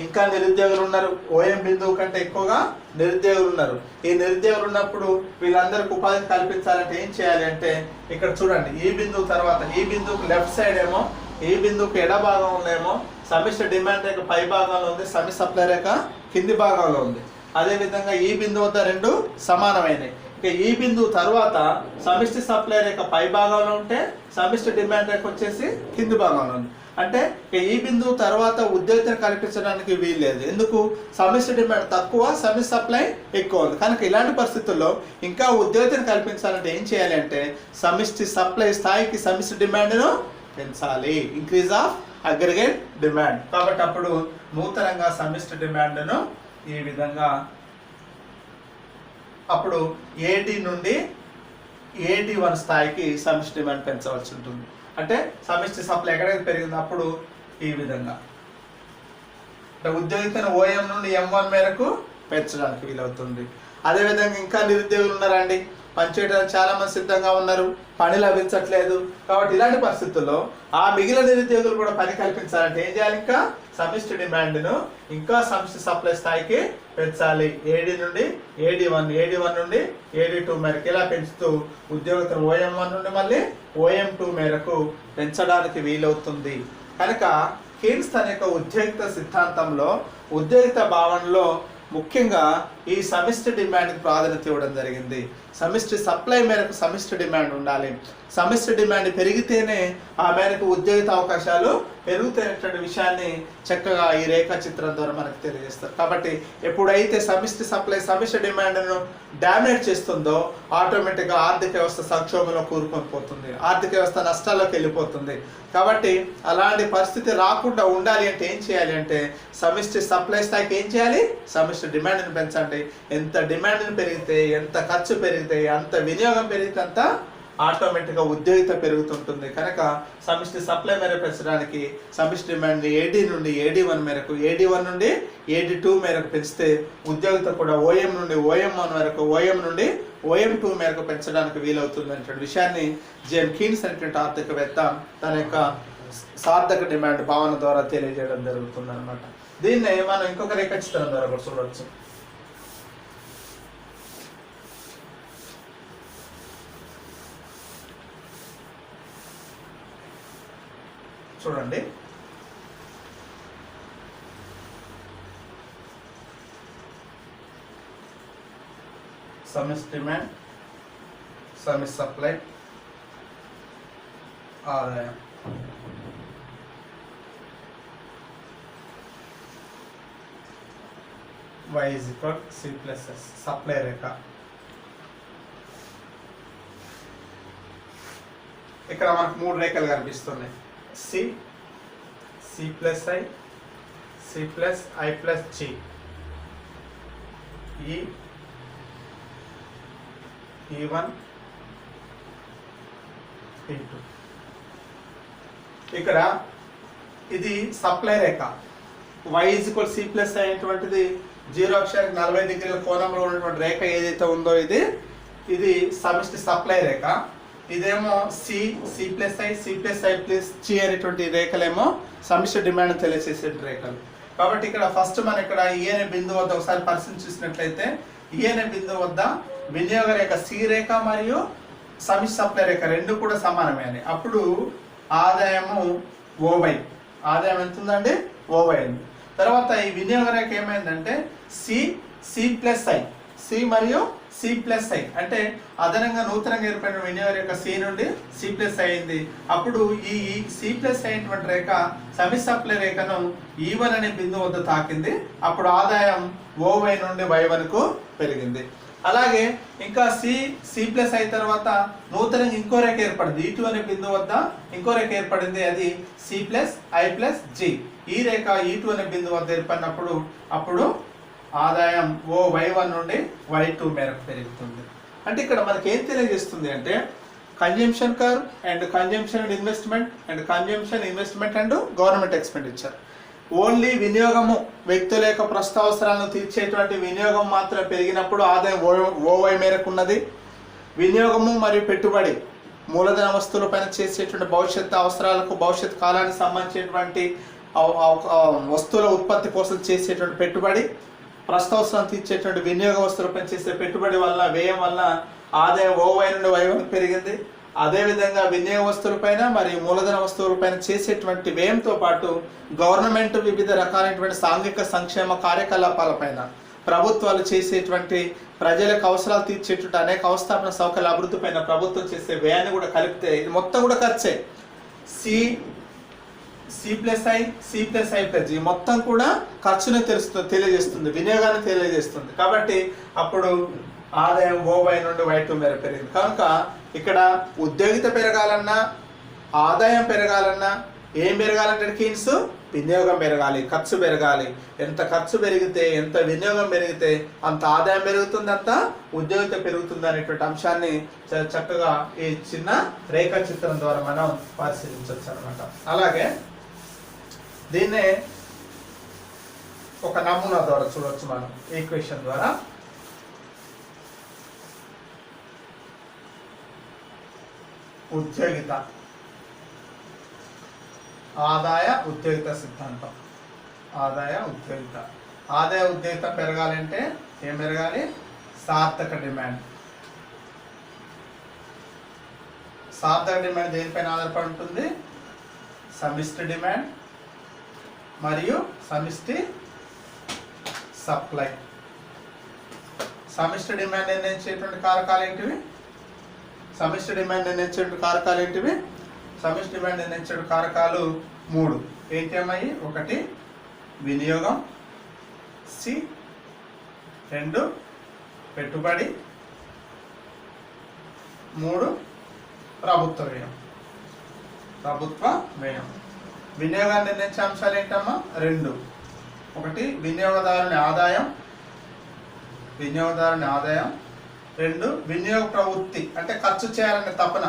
ఇంకా నిరుద్యోగులు ఉన్నారు. ఓఎం బిందువు కంటే ఎక్కువగా నిరుద్యోగులు ఉన్నారు. ఈ నిరుద్యోగులు ఉన్నప్పుడు వీళ్ళందరికీ ఉపాధిని కల్పించాలంటే ఏం చేయాలి అంటే ఇక్కడ చూడండి, ఈ బిందువు తర్వాత ఈ బిందువుకు లెఫ్ట్ సైడ్ ఏమో, ఈ బిందువుకు ఎడ భాగంలో ఏమో సమిష్టి డిమాండ్ రేఖ పై భాగంలో ఉంది, సమిష్టి సప్లై రేఖ కింది భాగంలో ఉంది. అదేవిధంగా ఈ బిందువు వద్ద రెండు సమానమైనవి. ఇక ఈ బిందువు తర్వాత సమిష్టి సప్లై రేఖ పై భాగంలో ఉంటే సమిష్టి డిమాండ్ రేఖ వచ్చేసి కింది భాగంలో ఉంది. అంటే ఈ బిందువు తర్వాత ఉద్యోగితను కల్పించడానికి వీల్లేదు. ఎందుకు? సమిష్టి డిమాండ్ తక్కువ, సమిష్టి సప్లై ఎక్కువ ఉంది. కనుక ఇలాంటి పరిస్థితుల్లో ఇంకా ఉద్యోగితను కల్పించాలంటే ఏం చేయాలి అంటే సమిష్టి సప్లై స్థాయికి సమిష్టి డిమాండ్ను పెంచాలి, ఇంక్రీజ్ ఆఫ్ అగ్రిగేట్ డిమాండ్. కాబట్టి అప్పుడు నూతనంగా సమిష్టి డిమాండ్ను ఈ విధంగా అప్పుడు ఏడి నుండి AD1 స్థాయికి సమిష్టి డిమాండ్ పెంచవలసి ఉంటుంది. అంటే సమిష్టి సప్లై ఎక్కడైతే పెరిగిందో అప్పుడు ఈ విధంగా అంటే ఉద్యోగితను ఓఎం నుండి M1 మేరకు పెంచడానికి వీలవుతుంది. అదేవిధంగా ఇంకా నిరుద్యోగులు ఉన్నారండి, పనిచేయడానికి చాలా మంది సిద్ధంగా ఉన్నారు, పని లభించట్లేదు. కాబట్టి ఇలాంటి పరిస్థితుల్లో ఆ మిగిలిన నిరుద్యోగులు కూడా పని కల్పించాలంటే ఏం చేయాలి? ఇంకా సమిష్టి డిమాండ్ను ఇంకా సమిష్టి సప్లై స్థాయికి పెంచాలి. ఏడి నుండి AD1, AD1 నుండి AD2 మేరకు ఇలా పెంచుతూ ఉద్యోగితను OM1 నుండి మళ్ళీ OM2 మేరకు పెంచడానికి వీలవుతుంది. కనుక కీన్స్ తన యొక్క ఉద్యోగిత సిద్ధాంతంలో ఉద్యోగిత భావనలో ముఖ్యంగా ఈ సమిష్టి డిమాండ్కి ప్రాధాన్యత ఇవ్వడం జరిగింది. సమిష్టి సప్లై మేరకు సమిష్టి డిమాండ్ ఉండాలి. సమిష్టి డిమాండ్ పెరిగితేనే ఆ మేరకు ఉద్యోగిత అవకాశాలు పెరుగుతాయనేటువంటి విషయాన్ని చక్కగా ఈ రేఖా చిత్రం ద్వారా మనకు తెలియజేస్తారు. కాబట్టి ఎప్పుడైతే సమిష్టి సప్లై సమిష్టి డిమాండ్ను డామినేట్ చేస్తుందో ఆటోమేటిక్గా ఆర్థిక వ్యవస్థ సంక్షోభంలో కూరుకొని పోతుంది, ఆర్థిక వ్యవస్థ నష్టాల్లోకి వెళ్ళిపోతుంది. కాబట్టి అలాంటి పరిస్థితి రాకుండా ఉండాలి అంటే ఏం చేయాలి అంటే సమిష్టి సప్లై స్థాయికి ఏం చేయాలి? సమిష్టి డిమాండ్ని పెంచండి. ఎంత డిమాండ్ని పెరిగితే, ఎంత ఖర్చు పెరిగితే, అంత వినియోగం పెరిగితే అంత ఆటోమేటిక్గా ఉద్యోగిత పెరుగుతుంటుంది. కనుక సమిష్టి సప్లై మేరకు పెంచడానికి సమిష్టి డిమాండ్ AD నుండి AD1 మేరకు, AD1 నుండి AD2 మేరకు పెంచితే ఉద్యోగిత కూడా OM నుండి OM1 మేరకు, OM నుండి OM2 మేరకు పెంచడానికి వీలవుతుంది అనేటువంటి విషయాన్ని జేమ్ కీన్స్ అనేటువంటి ఆర్థికవేత్త తన యొక్క సార్థక డిమాండ్ భావన ద్వారా తెలియజేయడం జరుగుతుంది అనమాట. దీన్నే మనం ఇంకొక రేఖాచిత్రం ద్వారా కూడా చూడవచ్చు. చూడండి, సమిష్టి డిమాండ్, సమిష్టి సప్లై, ఆదాయం. Y is equal C plus S supply రేఖ. ఇక్కడ మనకు మూడు రేఖలు కనిపిస్తున్నాయి. C plus I, C plus I plus G, E1, E2. ఇక్కడ ఇది supply Rekha. Y is equal C plus I అనేటువంటిది 0 అక్షానికి 40 డిగ్రీల కోణంలో ఉన్నటువంటి రేఖ ఏదైతే ఉందో ఇది సమిష్టి సప్లై రేఖ. ఇదేమో C plus I, C plus I plus G అనేటువంటి రేఖలేమో సమిష్టి డిమాండ్ తెలియజేసే రేఖలు. కాబట్టి ఇక్కడ ఫస్ట్ మనం ఇక్కడ E అనే బిందువు వద్ద ఒకసారి పరిశీలించినట్లయితే E అనే బిందువు వద్ద వినియోగ రేఖ C రేఖ మరియు సమిష్టి సప్లై రేఖ రెండు కూడా సమానమే అని. అప్పుడు ఆదాయము OY, ఆదాయం ఎంత ఉందండి? OY ఉంది. తర్వాత ఈ వినియోగ రేఖ ఏమైందంటే C plus I, C మరియు C plus I అంటే అదనంగా నూతనంగా ఏర్పడిన వినియోగ రేఖ C నుండి C plus I అయింది. అప్పుడు ఈ C plus I అయినటువంటి రేఖ సమిష్టి సప్లై రేఖను E1 అనే బిందువు వద్ద తాకింది. అప్పుడు ఆదాయం OY నుండి Y1కు పెరిగింది. అలాగే ఇంకా C plus I తర్వాత నూతనంగా ఇంకో రేఖ ఏర్పడింది. E2 అనే బిందువు వద్ద ఇంకో రేఖ ఏర్పడింది, అది C plus I plus G. ఈ రేఖ E2 అనే బిందువు వద్ద ఏర్పడినప్పుడు అప్పుడు ఆదాయం Y1 నుండి Y2 మేరకు పెరుగుతుంది. అంటే ఇక్కడ మనకి ఏం తెలియజేస్తుంది అంటే consumption curve and consumption and investment and consumption, investment and government expenditure. Only వినియోగము వ్యక్తుల యొక్క ప్రస్తుత అవసరాలను తీర్చేటువంటి వినియోగం మాత్రమే పెరిగినప్పుడు ఆదాయం OY మేరకు ఉన్నది. వినియోగము మరియు పెట్టుబడి మూలధన వస్తువులపైన చేసేటువంటి భవిష్యత్తు అవసరాలకు, భవిష్యత్ కాలానికి సంబంధించినటువంటి వస్తువుల ఉత్పత్తి కోసం చేసేటువంటి పెట్టుబడి, ప్రస్తుత అవసరం తీర్చేటువంటి వినియోగ వస్తువులపై చేసే పెట్టుబడి వల్ల, వ్యయం వల్ల ఆదాయం OY నుండి Y1 పెరిగింది. అదేవిధంగా వినియోగ వస్తువులపైన మరియు మూలధన వస్తువులపైన చేసేటువంటి వ్యయంతో పాటు గవర్నమెంట్ వివిధ రకాలైనటువంటి సాంఘిక సంక్షేమ కార్యకలాపాలపైన, ప్రభుత్వాలు చేసేటువంటి ప్రజలకు అవసరాలు తీర్చేటువంటి అనేక అవస్థాపన సౌకర్యాల అభివృద్ధి పైన ప్రభుత్వం చేసే వ్యయాన్ని కూడా కలిపితే ఇది మొత్తం కూడా ఖర్చే. C plus I, C plus I plus G మొత్తం కూడా ఖర్చుని తెలియజేస్తుంది, వినియోగాన్ని తెలియజేస్తుంది. కాబట్టి అప్పుడు ఆదాయం OY నుండి Y2 మేర పెరిగింది. కనుక ఇక్కడ ఉద్యోగిత పెరగాలన్నా, ఆదాయం పెరగాలన్నా ఏం పెరగాలంటే కీన్స్ వినియోగం పెరగాలి, ఖర్చు పెరగాలి. ఎంత ఖర్చు పెరిగితే, ఎంత వినియోగం పెరిగితే అంత ఆదాయం పెరుగుతుంది, అంత ఉద్యోగిత పెరుగుతుంది అనేటువంటి అంశాన్ని చక్కగా ఈ చిన్న రేఖా చిత్రం ద్వారా మనం పరిశీలించవచ్చు అనమాట. అలాగే దీన్నే ఒక నమూనా ద్వారా చూడవచ్చు మనం ఈక్వేషన్ ద్వారా. ఉద్యోగిత ఆదాయ ఉద్యోగిత సిద్ధాంతం. ఆదాయ ఉద్యోగిత పెరగాలంటే ఏం పెరగాలి? సార్థక డిమాండ్. సార్థక డిమాండ్ దేనిపైన ఆధారపడి ఉంటుంది? సమిష్టి డిమాండ్ మరియు సమిష్టి సప్లై. సమిష్టి డిమాండ్ నిర్ణయించేటువంటి కారకాలు ఏంటివి? సమిష్టి డిమాండ్ నిర్ణయించే కారకాలు 3. ఏంటేమయ్యి? 1 వినియోగం, 2 పెట్టుబడి, 3 ప్రభుత్వ వ్యయం. వినియోగాన్ని నిర్ణయించే అంశాలు ఏంటమ్మా? 2. 1 వినియోగదారుని ఆదాయం, 2 వినియోగ ప్రవృత్తి అంటే ఖర్చు చేయాలనే తపన.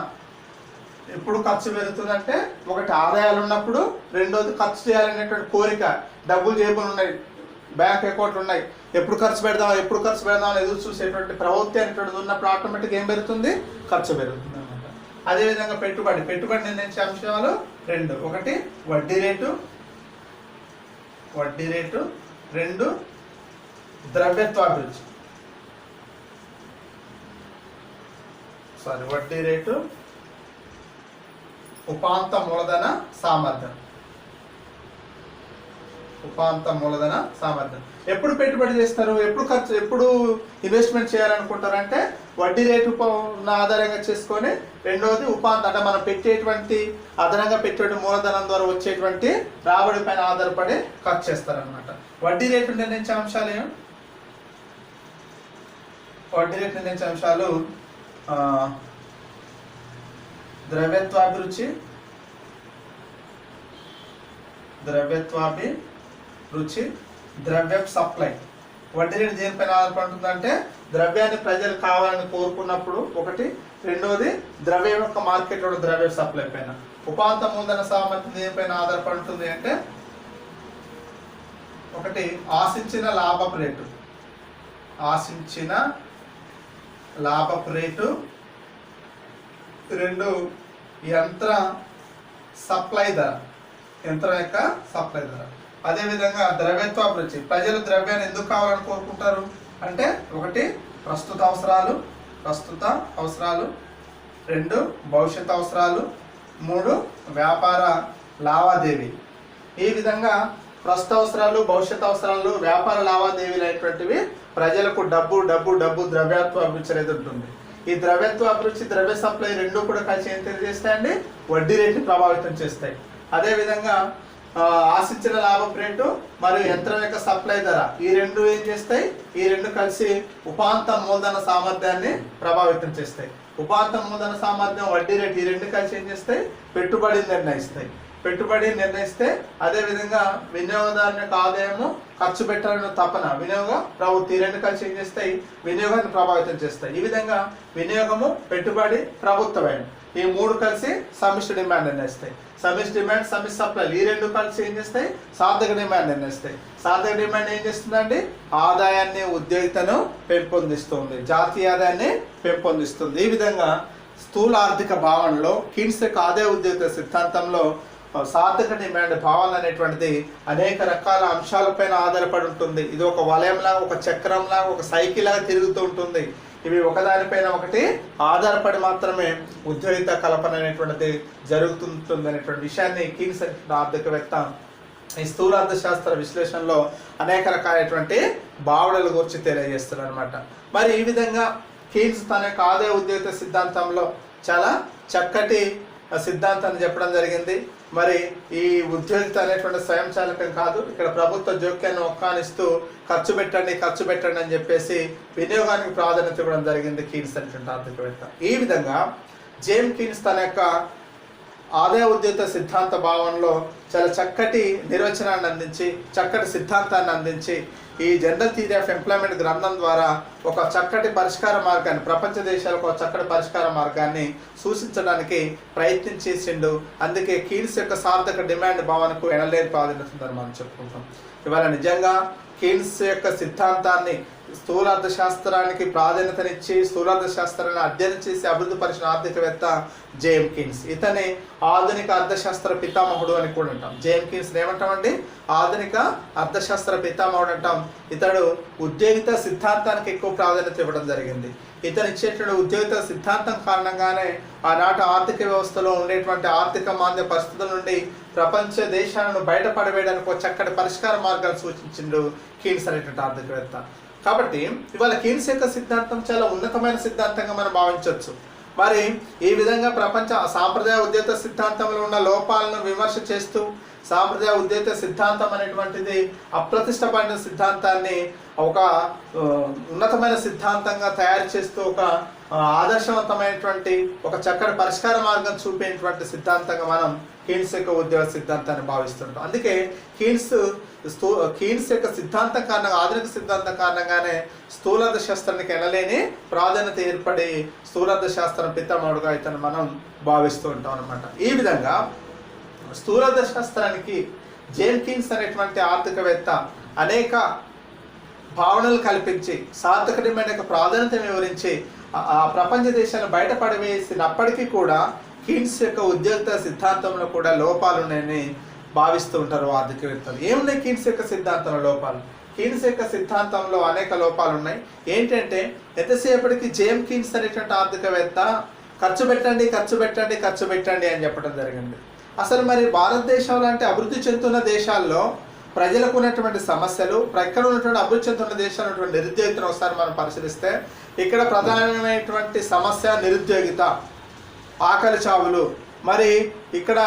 ఎప్పుడు ఖర్చు పెరుగుతుందంటే 1 ఆదాయాలు ఉన్నప్పుడు, 2ది ఖర్చు చేయాలనేటువంటి కోరిక. డబ్బులు జేబులు ఉన్నాయి, బ్యాంక్ అకౌంట్లు ఉన్నాయి, ఎప్పుడు ఖర్చు పెడదాం అని ఎదురు చూసేటువంటి ప్రవృత్తి అనేటువంటిది ఉన్నప్పుడు ఆటోమేటిక్గా ఏం పెరుగుతుంది? ఖర్చు పెరుగుతుంది అనమాట. అదేవిధంగా పెట్టుబడి నిర్ణయించే అంశాలు 2. 1 వడ్డీ రేటు, 2 ద్రవ్యత్వాభిరుచి. వడ్డీ రేటు, ఉపాంత మూలధన సామర్థ్యం. ఎప్పుడు పెట్టుబడి చేస్తారు? ఎప్పుడు ఇన్వెస్ట్మెంట్ చేయాలనుకుంటారంటే వడ్డీ రేటు ఆధారంగా చేసుకొని, 2వది ఉపాంత అంటే మనం అదనంగా పెట్టేటువంటి మూలధనం ద్వారా వచ్చేటువంటి రాబడి పైన ఆధారపడి ఖర్చు చేస్తారనమాట. వడ్డీ రేటు నిర్ణయించే అంశాలు ఏమి? ద్రవ్యత్వాభిరుచి, ద్రవ్య సప్లై. వడ్డీ రేటు దేనిపైన ఆధారపడుతుందంటే ద్రవ్యాన్ని ప్రజలు కావాలని కోరుకున్నప్పుడు 1, 2వది ద్రవ్యం యొక్క మార్కెట్లో ద్రవ్య సప్లై పైన. ఉపాంత మూలధన సామర్థ్యం దేనిపైన ఆధారపడుతుంది అంటే 1 ఆశించిన లాభపు రేటు, 2 యంత్రం యొక్క సప్లై ధర. అదేవిధంగా ద్రవ్యత్వాభిరుచి. ప్రజలు ద్రవ్యాన్ని ఎందుకు కావాలని కోరుకుంటారు అంటే 1 ప్రస్తుత అవసరాలు, 2 భవిష్యత్ అవసరాలు, 3 వ్యాపార లావాదేవీ. ఈ విధంగా ప్రస్తుత అవసరాలు, భవిష్యత్ అవసరాలు, వ్యాపార లావాదేవీలు అనేటువంటివి ప్రజలకు డబ్బు ద్రవ్యత్వాభిరుచి అనేది ఉంటుంది. ఈ ద్రవ్యత్వాభిరుచి, ద్రవ్య సప్లై 2 కూడా కలిసి ఏం తెలియజేస్తాయండి? వడ్డీ రేటుని ప్రభావితం చేస్తాయి. అదేవిధంగా ఆశించిన లాభపు రేటు మరియు యంత్రం యొక్క సప్లై ధర, ఈ 2 ఏం చేస్తాయి? ఈ 2 కలిసి ఉపాంత మూలధన సామర్థ్యాన్ని ప్రభావితం చేస్తాయి. ఉపాంత మూలధన సామర్థ్యం, వడ్డీ రేటు, ఈ 2 కలిసి ఏం చేస్తాయి? పెట్టుబడిని నిర్ణయిస్తే అదేవిధంగా వినియోగదారుని యొక్క ఆదాయము, ఖర్చు పెట్టాలన్న తపన, వినియోగ ప్రవృత్తి, 2 కలిసి ఏం చేస్తాయి? వినియోగాన్ని ప్రభావితం చేస్తాయి. ఈ విధంగా వినియోగము, పెట్టుబడి, ప్రభుత్వ వ్యయం, ఈ 3 కలిసి సమిష్టి డిమాండ్ నిర్ణయిస్తాయి. సమిష్టి డిమాండ్, సమిష్టి సప్లై, ఈ 2 కలిసి ఏం చేస్తాయి? సార్థక డిమాండ్ నిర్ణయిస్తాయి. సార్థక డిమాండ్ ఏం చేస్తుందండి? ఆదాయాన్ని, ఉద్యోగితను పెంపొందిస్తుంది, జాతీయ ఆదాయాన్ని పెంపొందిస్తుంది. ఈ విధంగా స్థూల ఆర్థిక భావనలో కీన్స్ యొక్క ఆదాయ ఉద్యోగిత సిద్ధాంతంలో సార్థక డిమాండ్ భావన అనేటువంటిది అనేక రకాల అంశాలపైన ఆధారపడి ఉంటుంది. ఇది ఒక వలయంలాగా, ఒక చక్రంలాగా, ఒక సైకిల్ లాగా తిరుగుతూ ఉంటుంది. ఇవి ఒకదానిపైన ఒకటి ఆధారపడి మాత్రమే ఉద్యోగిత కల్పన అనేటువంటిది జరుగుతుంటుంది అనేటువంటి విషయాన్ని కీన్స్ ఆర్థికవేత్త ఈ స్థూల అర్థశాస్త్ర విశ్లేషణలో అనేక రకాలైనటువంటి భావనల గురించి తెలియజేస్తున్నారు అనమాట. మరి ఈ విధంగా కీన్స్ తన యొక్క ఆదాయ ఉద్యోగిత సిద్ధాంతంలో చాలా చక్కటి సిద్ధాంతాన్ని చెప్పడం జరిగింది. మరి ఈ ఉద్యోగిత అనేటువంటి స్వయంచాలకం కాదు, ఇక్కడ ప్రభుత్వ జోక్యాన్ని ఒక్కానిస్తూ ఖర్చు పెట్టండి అని చెప్పేసి వినియోగానికి ప్రాధాన్యత ఇవ్వడం జరిగింది కీన్స్ అనేటువంటి ఆర్థికవేత్త. ఈ విధంగా జేమ్స్ కీన్స్ తన యొక్క ఆదాయ ఉద్యోగిత సిద్ధాంత భావనలో చాలా చక్కటి నిర్వచనాన్ని అందించి చక్కటి సిద్ధాంతాన్ని అందించి ఈ జనరల్ థియరీ ఆఫ్ ఎంప్లాయ్మెంట్ గ్రంథం ద్వారా ఒక చక్కటి పరిష్కార మార్గాన్ని, ప్రపంచ దేశాలకు ఒక చక్కటి పరిష్కార మార్గాన్ని సూచించడానికి ప్రయత్నం చేసిండు. అందుకే కీన్స్ యొక్క సార్థక డిమాండ్ భావనకు ఎనలేని ప్రాధాన్యత ఉందని మనం చెప్పుకుంటాం. ఇవాళ నిజంగా కీన్స్ యొక్క సిద్ధాంతాన్ని, స్థూల అర్థశాస్త్రానికి ప్రాధాన్యతనిచ్చి స్థూలార్థశాస్త్రాన్ని అధ్యయనం చేసి అభివృద్ధి పరిచిన ఆర్థికవేత్త జేఎం కీన్స్. ఇతని ఆధునిక అర్థశాస్త్ర పితామహుడు అని కూడా అంటాం. జేఎం కీన్స్ ఏమంటామండి? ఆధునిక అర్థశాస్త్ర పితామహుడు అంటాం. ఇతడు ఉద్యోగిత సిద్ధాంతానికి ఎక్కువ ప్రాధాన్యత ఇవ్వడం జరిగింది. ఇతను ఇచ్చేటువంటి ఉద్యోగిత సిద్ధాంతం కారణంగానే ఆనాటి ఆర్థిక వ్యవస్థలో ఉండేటువంటి ఆర్థిక మాంద్య పరిస్థితుల నుండి ప్రపంచ దేశాలను బయటపడవేయడానికి ఒక చక్కటి పరిష్కార మార్గాలు సూచించిండు కీన్స్ అనేటువంటి ఆర్థికవేత్త. కాబట్టి ఇవాళ కీన్స్ యొక్క సిద్ధాంతం చాలా ఉన్నతమైన సిద్ధాంతంగా మనం భావించవచ్చు. మరి ఈ విధంగా ప్రపంచ సాంప్రదాయ ఉద్యోగిత సిద్ధాంతంలో ఉన్న లోపాలను విమర్శ చేస్తూ సాంప్రదాయ ఉద్యోగిత సిద్ధాంతం అనేటువంటిది అప్రతిష్టపడిన సిద్ధాంతాన్ని ఒక ఉన్నతమైన సిద్ధాంతంగా తయారు చేస్తూ ఒక ఆదర్శవంతమైనటువంటి ఒక చక్కటి పరిష్కార మార్గం చూపేటువంటి సిద్ధాంతంగా మనం కీన్స్ యొక్క ఉద్యోగ సిద్ధాంతాన్ని భావిస్తుంటాం. అందుకే కీన్స్ యొక్క సిద్ధాంతం కారణంగా, ఆధునిక సిద్ధాంతం కారణంగానే స్థూలార్థశాస్త్రానికి ఎనలేని ప్రాధాన్యత ఏర్పడి స్థూలార్థశాస్త్రం పితామహుడుగా ఇతను మనం భావిస్తూ ఉంటాం అన్నమాట. ఈ విధంగా స్థూలార్థశాస్త్రానికి జేమ్ కీన్స్ అనేటువంటి ఆర్థికవేత్త అనేక భావనలు కల్పించి సార్థక డిమాండ్ యొక్క ప్రాధాన్యతను వివరించి ఆ ప్రపంచ దేశాలను బయటపడవేసినప్పటికీ కూడా కీన్స్ యొక్క ఉద్యోగిత సిద్ధాంతంలో కూడా లోపాలు ఉన్నాయని భావిస్తూ ఉంటారు ఆర్థికవేత్తలు. ఏమున్నాయి కీన్స్ యొక్క సిద్ధాంతంలో లోపాలు? కీన్స్ యొక్క సిద్ధాంతంలో అనేక లోపాలు ఉన్నాయి. ఏంటంటే ఎంతసేపటికి జేమ్ కీన్స్ అనేటువంటి ఆర్థికవేత్త ఖర్చు పెట్టండి ఖర్చు పెట్టండి ఖర్చు పెట్టండి అని చెప్పడం జరిగింది. అసలు మరి భారతదేశం లాంటి అభివృద్ధి చెందుతున్న దేశాల్లో ప్రజలకు ఉన్నటువంటి సమస్యలు, ఇక్కడ ఉన్నటువంటి అభివృద్ధి చెందుతున్న దేశాలు ఉన్నటువంటి నిరుద్యోగితను ఒకసారి మనం పరిశీలిస్తే ఇక్కడ ప్రధానమైనటువంటి సమస్య నిరుద్యోగిత, ఆకలి చావులు. మరి ఇక్కడ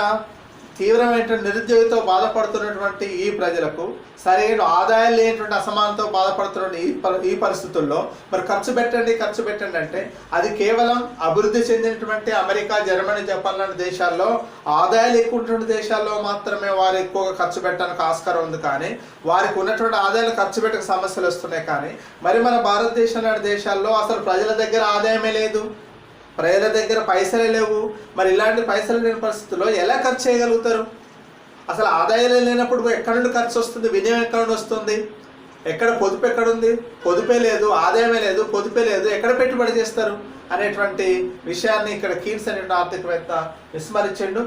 తీవ్రమైనటువంటి నిరుద్యోగితో బాధపడుతున్నటువంటి ఈ ప్రజలకు సరైన ఆదాయం లేనటువంటి అసమానతో బాధపడుతున్న ఈ పరిస్థితుల్లో మరి ఖర్చు పెట్టండి అంటే అది కేవలం అభివృద్ధి చెందినటువంటి అమెరికా, జర్మనీ, జపాన్ లాంటి దేశాల్లో ఆదాయాలు ఎక్కువ ఉన్నటువంటి దేశాల్లో మాత్రమే వారు ఎక్కువగా ఖర్చు పెట్టడానికి ఆస్కారం ఉంది. కానీ వారికి ఉన్నటువంటి ఆదాయాలు ఖర్చు పెట్టక సమస్యలు వస్తున్నాయి. కానీ మరి మన భారతదేశం లాంటి దేశాల్లో అసలు ప్రజల దగ్గర ఆదాయమే లేదు, ప్రజల దగ్గర పైసలే లేవు. మరి ఇలాంటి పైసలు లేని పరిస్థితుల్లో ఎలా ఖర్చు చేయగలుగుతారు? అసలు ఆదాయాలు లేనప్పుడు ఎక్కడి నుండి ఖర్చు వస్తుంది? వినియోగం ఎక్కడి నుండి వస్తుంది? ఎక్కడ పొదుపు ఎక్కడుంది? పొదుపే లేదు, ఆదాయమే లేదు, పొదుపే లేదు, ఎక్కడ పెట్టుబడి చేస్తారు అనేటువంటి విషయాన్ని ఇక్కడ కీన్స్ అనేటువంటి ఆర్థికవేత్త విస్మరించండు.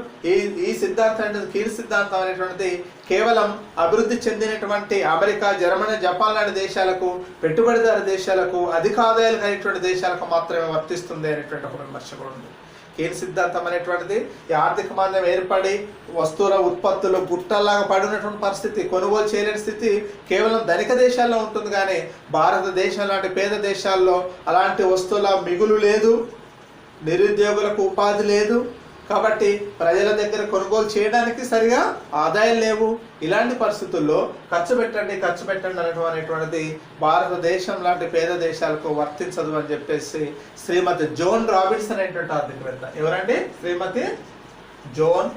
ఈ సిద్ధాంతం అనేది కీన్స్ సిద్ధాంతం అనేటువంటిది కేవలం అభివృద్ధి చెందినటువంటి అమెరికా, జర్మనీ, జపాన్ లాంటి దేశాలకు, పెట్టుబడిదారు దేశాలకు, అధిక ఆదాయాలు కలిగినటువంటి దేశాలకు మాత్రమే వర్తిస్తుంది అనేటువంటి ఒక విమర్శ కూడా ఉంది. కీన్స్ సిద్ధాంతం అనేటువంటిది ఈ ఆర్థిక మాంద్యం ఏర్పడి వస్తువుల ఉత్పత్తులు గుట్టల్లాగా పడినటువంటి పరిస్థితి, కొనుగోలు చేయలేని స్థితి కేవలం ధనిక దేశాల్లో ఉంటుంది. కానీ భారతదేశం లాంటి పేద దేశాల్లో అలాంటి వస్తువుల మిగులు లేదు, నిరుద్యోగులకు ఉపాధి లేదు. కాబట్టి ప్రజల దగ్గర కొనుగోలు చేయడానికి సరిగా ఆదాయం లేవు. ఇలాంటి పరిస్థితుల్లో ఖర్చు పెట్టండి అనేటువంటిది భారతదేశం లాంటి పేద దేశాలకు వర్తించదు అని చెప్పేసి శ్రీమతి జోన్ రాబిన్సన్ అనేటువంటి ఆర్థికవేత్త, ఎవరండి? శ్రీమతి జోన్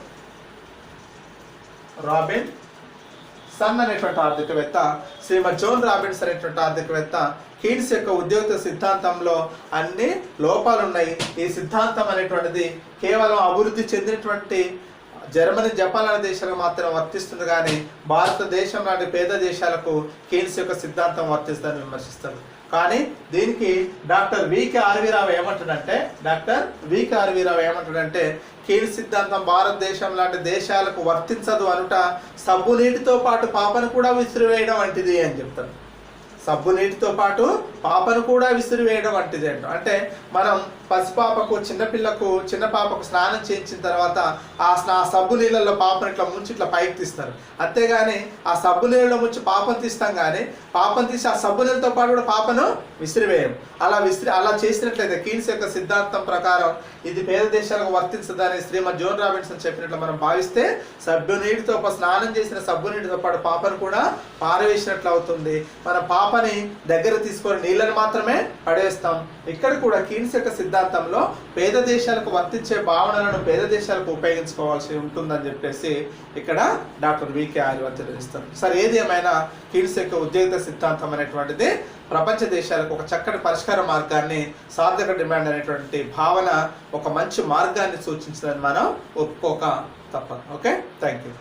రాబిన్సన్ అనేటువంటి ఆర్థికవేత్త, శ్రీమతి జోన్ రాబిన్సన్ అనేటువంటి ఆర్థికవేత్త కీన్స్ యొక్క ఉద్యోగిత సిద్ధాంతంలో అన్ని లోపాలు ఉన్నాయి. ఈ సిద్ధాంతం అనేటువంటిది కేవలం అభివృద్ధి చెందినటువంటి జర్మనీ, జపాన్ లాంటి దేశాలకు మాత్రం వర్తిస్తుంది. కానీ భారతదేశం లాంటి పేద దేశాలకు కీన్స్ యొక్క సిద్ధాంతం వర్తిస్తుందని విమర్శిస్తారు. కానీ దీనికి డాక్టర్ వికే.ఆర్వి రావు ఏమంటాడంటే కీన్స్ సిద్ధాంతం భారతదేశం లాంటి దేశాలకు వర్తించదు అనుట సబ్బు నీటితో పాటు పాపను కూడా విసిరివేయడం వంటిది అని చెప్తారు. సబ్బు నీటితో పాటు పాపను కూడా విసిరివేయడం వంటిది అంట. అంటే మనం పసిపాపకు, చిన్న పాపకు స్నానం చేయించిన తర్వాత ఆ సబ్బు నీళ్ళల్లో పాపను ఇట్లా ముంచి ఇట్లా పైకి తీస్తారు. అంతేగాని ఆ సబ్బు నీళ్ళలో ముంచి పాపను తీస్తాం, కానీ పాపను తీసి ఆ సబ్బు నీళ్ళతో పాటు కూడా పాపను విసిరివేయం. అలా చేసినట్లయితే కీన్స్ యొక్క సిద్ధాంతం ప్రకారం ఇది పేద దేశాలకు వర్తించదని శ్రీమతి జోన్ రాబిన్సన్ చెప్పినట్లు మనం భావిస్తే స్నానం చేసిన సబ్బు నీటితో పాటు పాపను కూడా పారవేసినట్లు అవుతుంది. మన పాప చాపని దగ్గర తీసుకొని నీళ్ళని మాత్రమే పడేస్తాం. ఇక్కడ కూడా కీన్స్ యొక్క సిద్ధాంతంలో పేద దేశాలకు వర్తించే భావనలను పేద దేశాలకు ఉపయోగించుకోవాల్సి ఉంటుందని చెప్పేసి ఇక్కడ డాక్టర్ వికే ఆర్యవర్ధన్ తెలియజేస్తారు. సరే, ఏది ఏమైనా కీన్స్ యొక్క ఉద్యోగిత సిద్ధాంతం అనేటువంటిది ప్రపంచ దేశాలకు ఒక చక్కటి పరిష్కార మార్గాన్ని, సార్థక డిమాండ్ అనేటువంటి భావన ఒక మంచి మార్గాన్ని సూచించదని మనం ఒప్పుకోక తప్పదు. Okay, thank you.